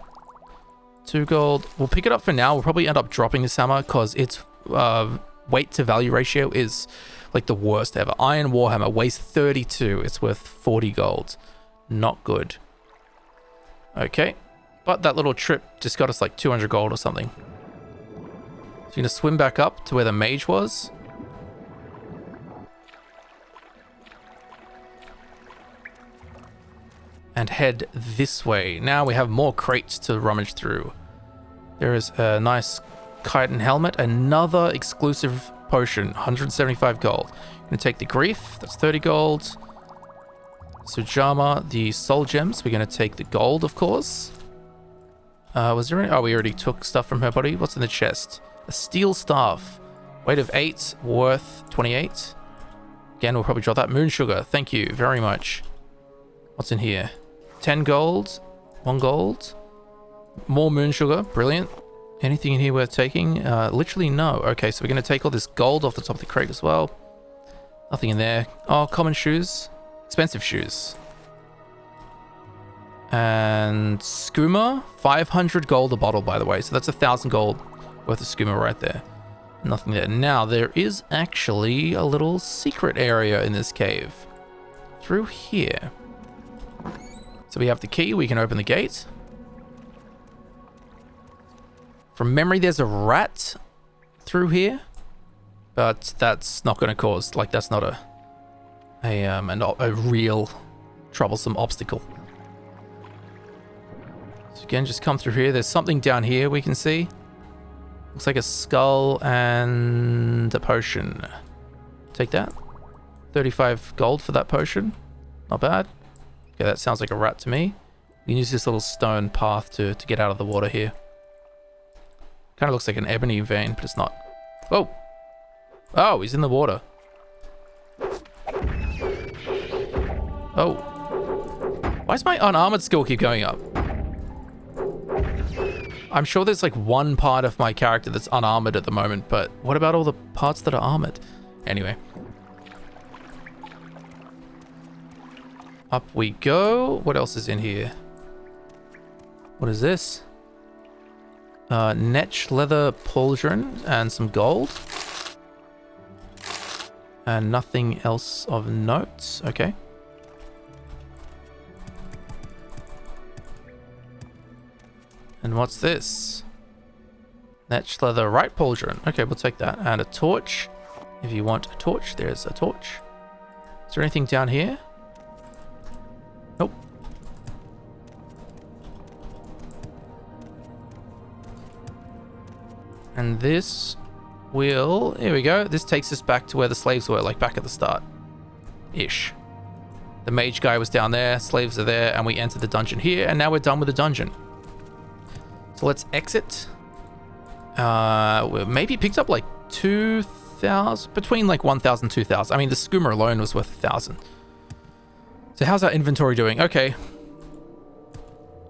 Speaker 1: 2 gold. We'll pick it up for now. We'll probably end up dropping this hammer because its weight to value ratio is like the worst ever. Iron Warhammer weighs 32. It's worth 40 gold. Not good. Okay. But that little trip just got us like 200 gold or something. So you're going to swim back up to where the mage was. And head this way. Now we have more crates to rummage through. There is a nice chitin helmet. Another exclusive potion. 175 gold. I'm going to take the grief. That's 30 gold. Sujama, the soul gems. We're going to take the gold, of course. Was there any? Oh, we already took stuff from her body. What's in the chest? A steel staff. Weight of 8. Worth 28. Again, we'll probably drop that moon sugar. Thank you very much. What's in here? 10 gold, 1 gold, more moon sugar. Brilliant. Anything in here worth taking? Literally no. Okay, so we're going to take all this gold off the top of the crate as well. Nothing in there. Oh, common shoes. Expensive shoes. And skooma, 500 gold a bottle, by the way. So that's 1,000 gold worth of skooma right there. Nothing there. Now, there is actually a little secret area in this cave. Through here. So we have the key. We can open the gate. From memory, there's a rat through here. But that's not going to cause... Like, that's not a real troublesome obstacle. So again, just come through here. There's something down here we can see. Looks like a skull and a potion. Take that. 35 gold for that potion. Not bad. Okay, that sounds like a rat to me. We can use this little stone path to get out of the water here. Kind of looks like an ebony vein, but it's not. Whoa! Oh, he's in the water. Oh. Why does my unarmored skill keep going up? I'm sure there's like one part of my character that's unarmored at the moment, but what about all the parts that are armored? Anyway. Up we go. What else is in here? What is this? Netch leather pauldron and some gold. And nothing else of note. Okay. And what's this? Netch leather right pauldron. Okay, we'll take that. And a torch. If you want a torch, there's a torch. Is there anything down here? Nope. And this will... Here we go. This takes us back to where the slaves were, like back at the start. Ish. The mage guy was down there, slaves are there, and we entered the dungeon here, and now we're done with the dungeon. So let's exit. We maybe picked up like 2,000, between like 1,000 and 2,000. I mean, the skooma alone was worth 1,000. So how's our inventory doing? Okay.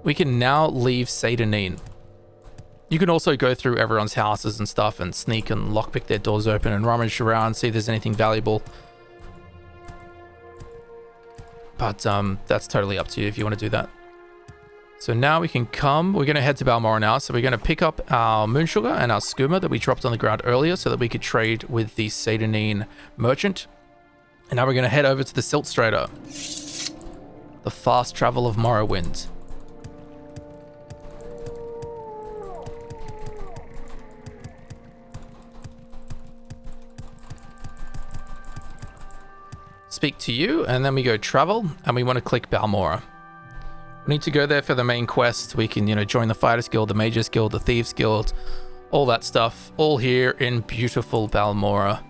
Speaker 1: We can now leave Seyda Neen. You can also go through everyone's houses and stuff and sneak and lockpick their doors open and rummage around, see if there's anything valuable. But that's totally up to you if you want to do that. So now we can come. We're going to head to Balmora now. So we're going to pick up our moon sugar and our skooma that we dropped on the ground earlier so that we could trade with the Seyda Neen merchant. And now we're going to head over to the Silt Strader. The fast travel of Morrowind. Speak to you, and then we go travel, and we want to click Balmora. We need to go there for the main quest. We can, join the Fighters Guild, the Mages Guild, the Thieves Guild, all that stuff, all here in beautiful Balmora.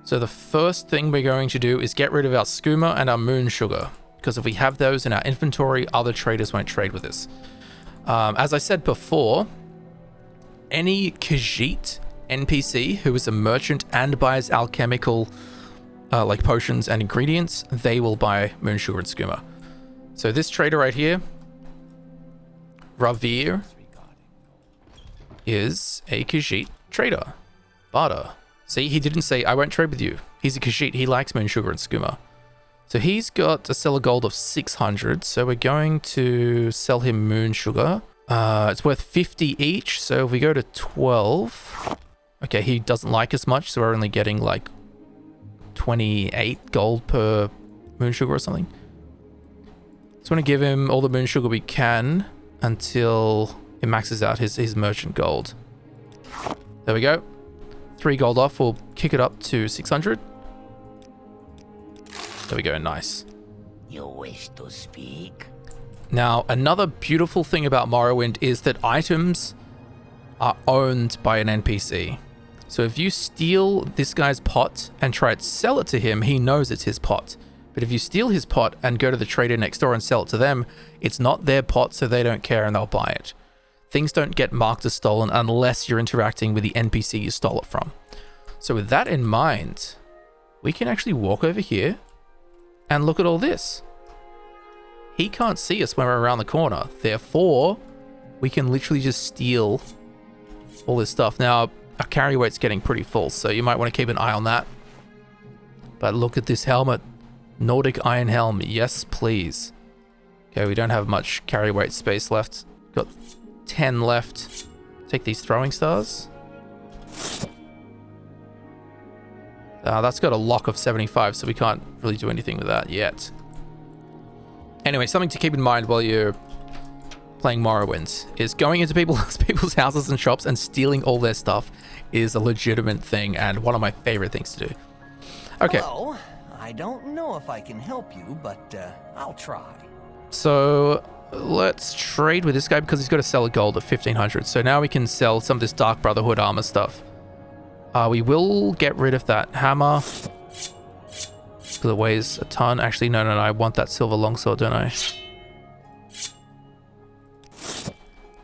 Speaker 1: So the first thing we're going to do is get rid of our skooma and our moon sugar, because if we have those in our inventory, other traders won't trade with us. As I said before, any Khajiit NPC who is a merchant and buys alchemical like potions and ingredients, they will buy moon sugar and skooma. So this trader right here, Ravir, is a Khajiit trader. Barda. See, he didn't say, I won't trade with you. He's a Khajiit. He likes moon sugar and skooma. So he's got a seller gold of 600. So we're going to sell him moon sugar. It's worth 50 each. So if we go to 12. Okay, he doesn't like as much. So we're only getting like 28 gold per moon sugar or something. Just want to give him all the moon sugar we can until it maxes out his merchant gold. There we go. 3 gold off. We'll kick it up to 600. There we go. Nice.
Speaker 9: You wish to speak?
Speaker 1: Now, another beautiful thing about Morrowind is that items are owned by an NPC. So if you steal this guy's pot and try to sell it to him, he knows it's his pot. But if you steal his pot and go to the trader next door and sell it to them, it's not their pot, so they don't care and they'll buy it. Things don't get marked as stolen unless you're interacting with the NPC you stole it from. So with that in mind, we can actually walk over here and look at all this. He can't see us when we're around the corner. Therefore, we can literally just steal all this stuff. Now, our carry weight's getting pretty full, so you might want to keep an eye on that. But look at this helmet. Nordic Iron Helm. Yes, please. Okay, we don't have much carry weight space left. Got 10 left. Take these throwing stars. That's got a lock of 75, so we can't really do anything with that yet. Anyway, something to keep in mind while you're playing Morrowind is going into people's houses and shops and stealing all their stuff is a legitimate thing and one of my favorite things to do. Okay.
Speaker 6: Hello. I don't know if I can help you, but I'll try.
Speaker 1: So let's trade with this guy because he's got to sell a gold at 1500. So now we can sell some of this Dark Brotherhood armor stuff. We will get rid of that hammer because it weighs a ton. Actually, no, I want that silver longsword, don't I?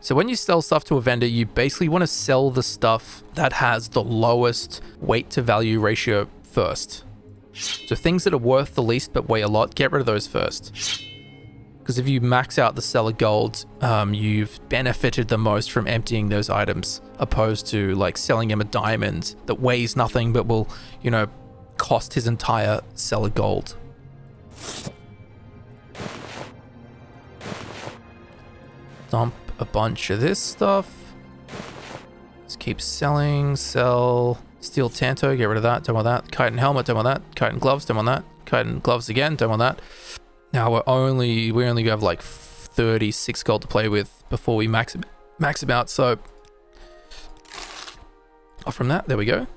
Speaker 1: So when you sell stuff to a vendor, you basically want to sell the stuff that has the lowest weight to value ratio first. So things that are worth the least but weigh a lot, get rid of those first. Because if you max out the seller gold, you've benefited the most from emptying those items, opposed to like selling him a diamond that weighs nothing but will, you know, cost his entire seller gold. Dump a bunch of this stuff. Just keep selling, sell. Steel Tanto, get rid of that, don't want that. Chitin helmet, don't want that. Chitin gloves, don't want that. Chitin gloves again, don't want that. Now we only have like 36 gold to play with before we max him out, so off from that, there we go.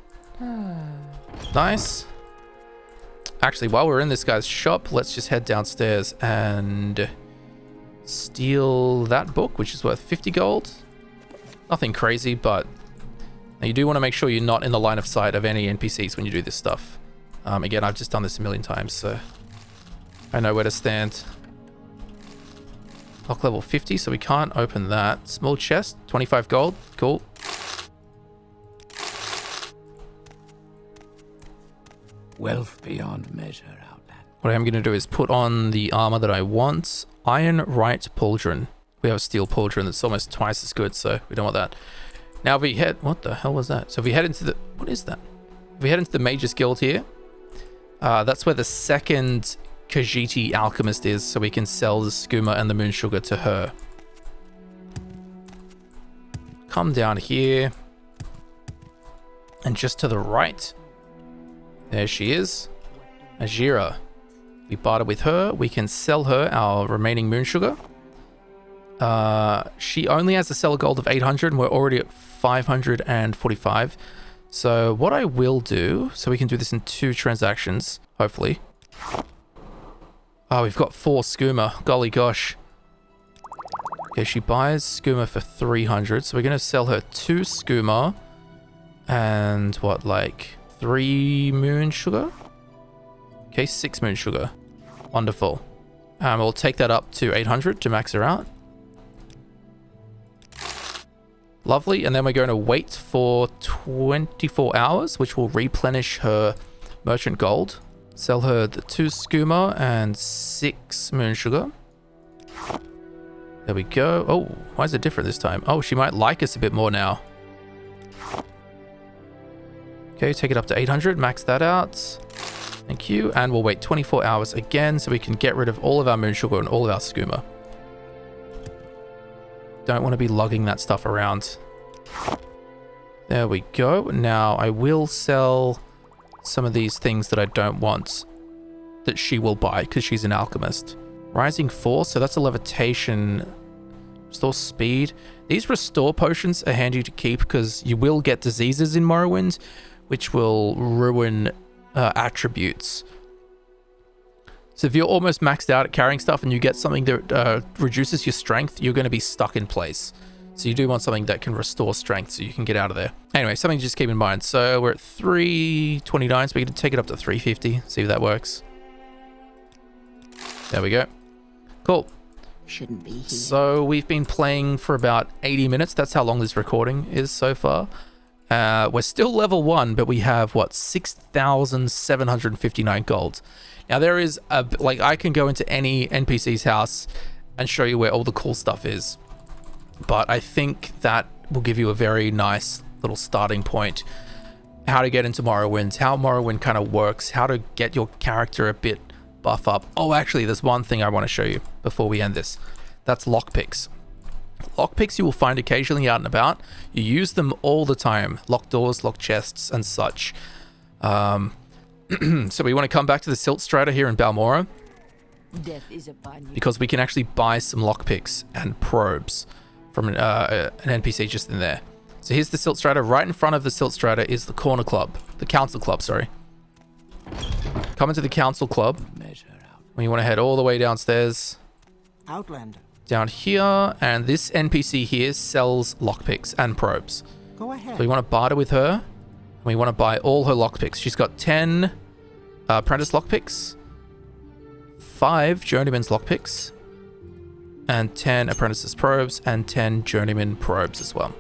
Speaker 1: Nice. Actually, while we're in this guy's shop, let's just head downstairs and steal that book, which is worth 50 gold. Nothing crazy, but you do want to make sure you're not in the line of sight of any NPCs when you do this stuff. Again, I've just done this a million times, so I know where to stand. Lock level 50, so we can't open that. Small chest, 25 gold. Cool.
Speaker 2: Wealth beyond measure, Outland.
Speaker 1: What I'm going to do is put on the armor that I want. Iron Right Pauldron. We have a steel pauldron that's almost twice as good, so we don't want that. Now if we head... What the hell was that? So if we head into the... What is that? If we head into the Mage's Guild here, that's where the second Khajiit alchemist is, so we can sell the skooma and the moon sugar to her. Come down here. And just to the right, there she is. Ajira. We barter with her. We can sell her our remaining moon sugar. She only has a seller gold of 800 and we're already at 545. So what I will do, so we can do this in 2 transactions, hopefully. Oh, we've got 4 skooma. Golly gosh. Okay, she buys skooma for 300. So we're going to sell her 2 skooma and what, like 3 moon sugar? Okay, 6 moon sugar. Wonderful. We'll take that up to 800 to max her out. Lovely, and then we're going to wait for 24 hours, which will replenish her merchant gold. Sell her the 2 skooma and 6 moon sugar. There we go. Oh, why is it different this time? Oh, she might like us a bit more now. Okay, take it up to 800, max that out. Thank you, and we'll wait 24 hours again so we can get rid of all of our moon sugar and all of our skooma. Don't want to be lugging that stuff around. There we go. Now I will sell some of these things that I don't want that she will buy because she's an alchemist. Rising Force, so that's a levitation. Restore speed. These restore potions are handy to keep because you will get diseases in Morrowind, which will ruin attributes. So if you're almost maxed out at carrying stuff and you get something that reduces your strength, you're going to be stuck in place. So you do want something that can restore strength so you can get out of there. Anyway, something to just keep in mind. So we're at 329, so we can take it up to 350. See if that works. There we go. Cool.
Speaker 8: Shouldn't be here.
Speaker 1: So we've been playing for about 80 minutes. That's how long this recording is so far. We're still level 1, but we have, what, 6,759 gold. Now, there is, like, I can go into any NPC's house and show you where all the cool stuff is. But I think that will give you a very nice little starting point. How to get into Morrowind, how Morrowind kind of works, how to get your character a bit buff up. Oh, actually, there's one thing I want to show you before we end this. That's lockpicks. Lockpicks you will find occasionally out and about. You use them all the time. Locked doors, locked chests, and such. So we want to come back to the Silt Strider here in Balmora,
Speaker 8: Death is upon you.
Speaker 1: because we can actually buy some lockpicks and probes from an NPC just in there. So here's the Silt Strider. Right in front of the Silt Strider is the Corner Club. The Council Club, sorry. Come into the Council Club. When you want to head all the way downstairs.
Speaker 6: Outlander.
Speaker 1: Down here. And this NPC here sells lockpicks and probes.
Speaker 6: Go ahead.
Speaker 1: So we want to barter with her. And we want to buy all her lockpicks. She's got 10 apprentice lockpicks. 5 journeyman's lockpicks. And 10 apprentices probes. And 10 journeyman probes as well.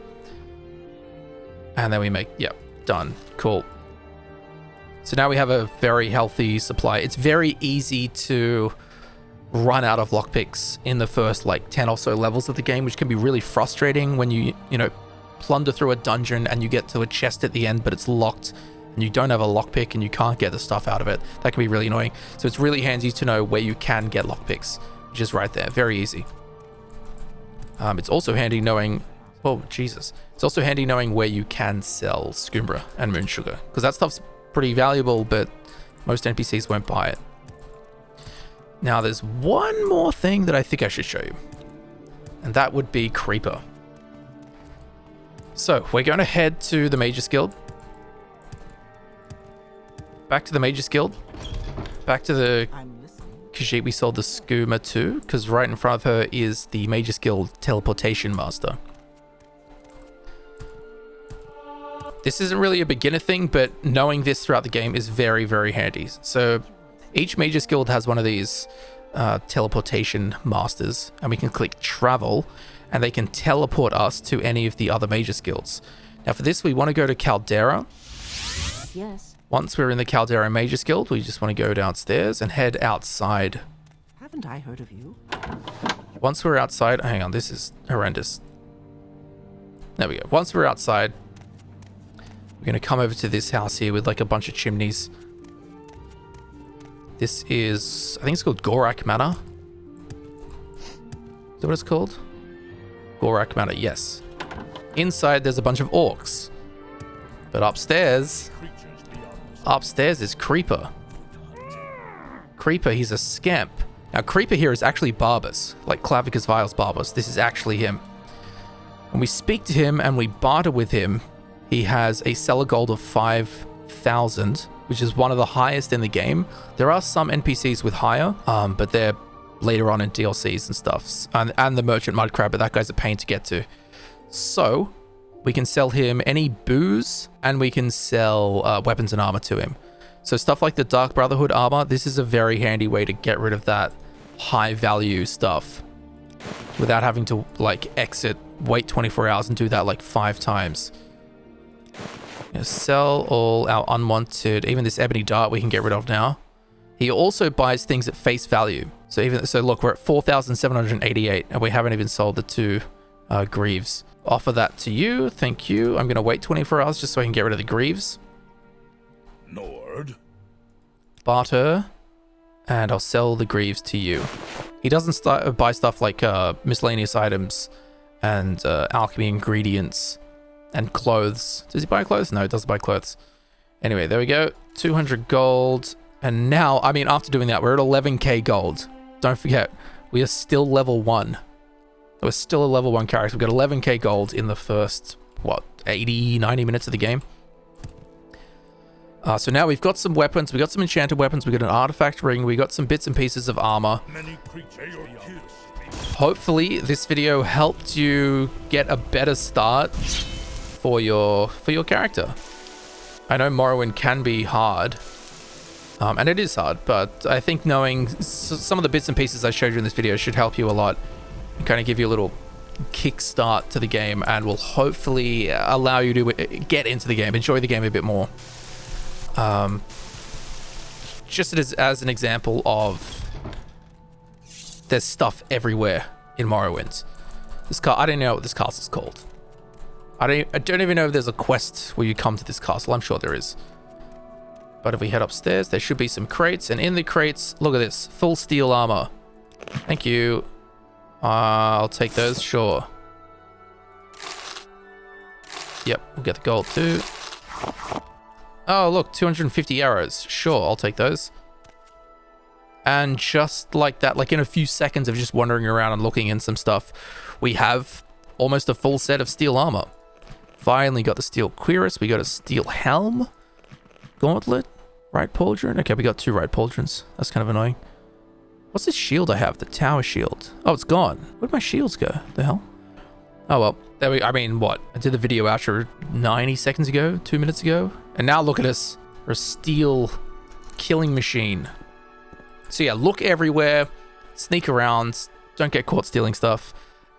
Speaker 1: And then we make, yep, done. Cool. So now we have a very healthy supply. It's very easy to run out of lockpicks in the first like 10 or so levels of the game, which can be really frustrating when you know, plunder through a dungeon and you get to a chest at the end, but it's locked and you don't have a lockpick and you can't get the stuff out of it. That can be really annoying. So it's really handy to know where you can get lockpicks, which is right there. Very easy. It's also handy knowing... Oh, Jesus. It's also handy knowing where you can sell Skooma and moon sugar, because that stuff's pretty valuable, but most NPCs won't buy it. Now, there's one more thing that I think I should show you, and that would be Creeper. So, we're going to head to the Mage's Guild. Back to the Mage's Guild. Back to the Khajiit we sold the Skooma to, because right in front of her is the Mage's Guild Teleportation Master. This isn't really a beginner thing, but knowing this throughout the game is very, very handy. So each Mage's Guild has one of these teleportation masters, and we can click travel, and they can teleport us to any of the other Mage's Guilds. Now for this, we want to go to Caldera.
Speaker 8: Yes.
Speaker 1: Once we're in the Caldera Mage's Guild, we just want to go downstairs and head outside.
Speaker 6: Haven't I heard of you?
Speaker 1: Once we're outside, hang on, this is horrendous. There we go. Once we're outside, we're going to come over to this house here with like a bunch of chimneys. This is, I think it's called Gorak Manor. Is that what it's called? Gorak Manor, yes. Inside there's a bunch of orcs. But upstairs is Creeper. Creeper, he's a scamp. Now Creeper here is actually Barbas, like Clavicus Vile's Barbas. This is actually him. When we speak to him and we barter with him, he has a seller gold of 5,000, which is one of the highest in the game. There are some NPCs with higher, but they're later on in DLCs and stuff. And the Merchant Mudcrab, but that guy's a pain to get to. So we can sell him any booze, and we can sell weapons and armor to him. So stuff like the Dark Brotherhood armor, this is a very handy way to get rid of that high value stuff without having to like exit, wait 24 hours and do that like 5 times. Sell all our unwanted, even this ebony dart we can get rid of now. He also buys things at face value. So look, we're at 4,788 and we haven't even sold the 2 greaves. Offer that to you, thank you. I'm gonna wait 24 hours just so I can get rid of the greaves.
Speaker 5: Nord.
Speaker 1: Barter, and I'll sell the greaves to you. He doesn't buy stuff like miscellaneous items and alchemy ingredients and clothes. Does he buy clothes? No, he doesn't buy clothes. Anyway, there we go. 200 gold. And now, I mean, after doing that, we're at 11k gold. Don't forget, we are still level 1. We're still a level 1 character. We've got 11k gold in the first, what, 80, 90 minutes of the game. So now we've got some weapons. We've got some enchanted weapons. We've got an artifact ring. We've got some bits and pieces of armor. Hopefully, this video helped you get a better start for your character. I know Morrowind can be hard, and it is hard, but I think knowing some of the bits and pieces I showed you in this video should help you a lot and kind of give you a little kickstart to the game and will hopefully allow you to get into the game, enjoy the game a bit more. Just as an example of, there's stuff everywhere in Morrowind. I don't know what this castle's called. I don't even know if there's a quest where you come to this castle. I'm sure there is. But if we head upstairs, there should be some crates, and in the crates, look at this, full steel armor. Thank you. I'll take those, sure. Yep, we'll get the gold too. Oh, look, 250 arrows. Sure, I'll take those. And just like that, like in a few seconds of just wandering around and looking in some stuff, we have almost a full set of steel armor. Finally got the steel cuirass. We got a steel helm. Gauntlet. Right pauldron. Okay, we got 2 right pauldrons. That's kind of annoying. What's this shield I have? The tower shield. Oh, it's gone. Where'd my shields go? The hell? Oh, well. There we, I mean, what? I did the video outro 90 seconds ago, 2 minutes ago. And now look at us. We're a steel killing machine. So yeah, look everywhere. Sneak around. Don't get caught stealing stuff.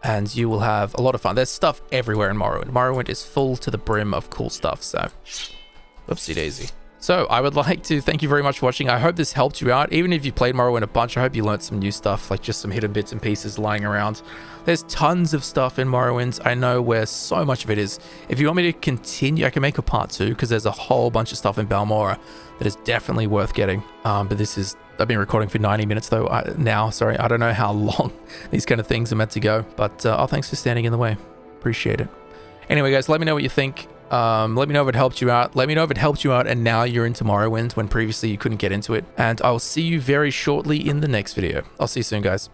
Speaker 1: And you will have a lot of fun. There's stuff everywhere in Morrowind. Morrowind is full to the brim of cool stuff, so... Whoopsie daisy. So, I would like to thank you very much for watching. I hope this helped you out. Even if you played Morrowind a bunch, I hope you learned some new stuff, like just some hidden bits and pieces lying around. There's tons of stuff in Morrowind. I know where so much of it is. If you want me to continue, I can make a part 2, because there's a whole bunch of stuff in Balmora that is definitely worth getting. But this is... I've been recording for 90 minutes though now. Sorry, I don't know how long these kind of things are meant to go. But oh, thanks for standing in the way. Appreciate it. Anyway, guys, let me know what you think. Let me know if it helped you out. Let me know if it helped you out and now you're into Morrowind when previously you couldn't get into it. And I will see you very shortly in the next video. I'll see you soon, guys.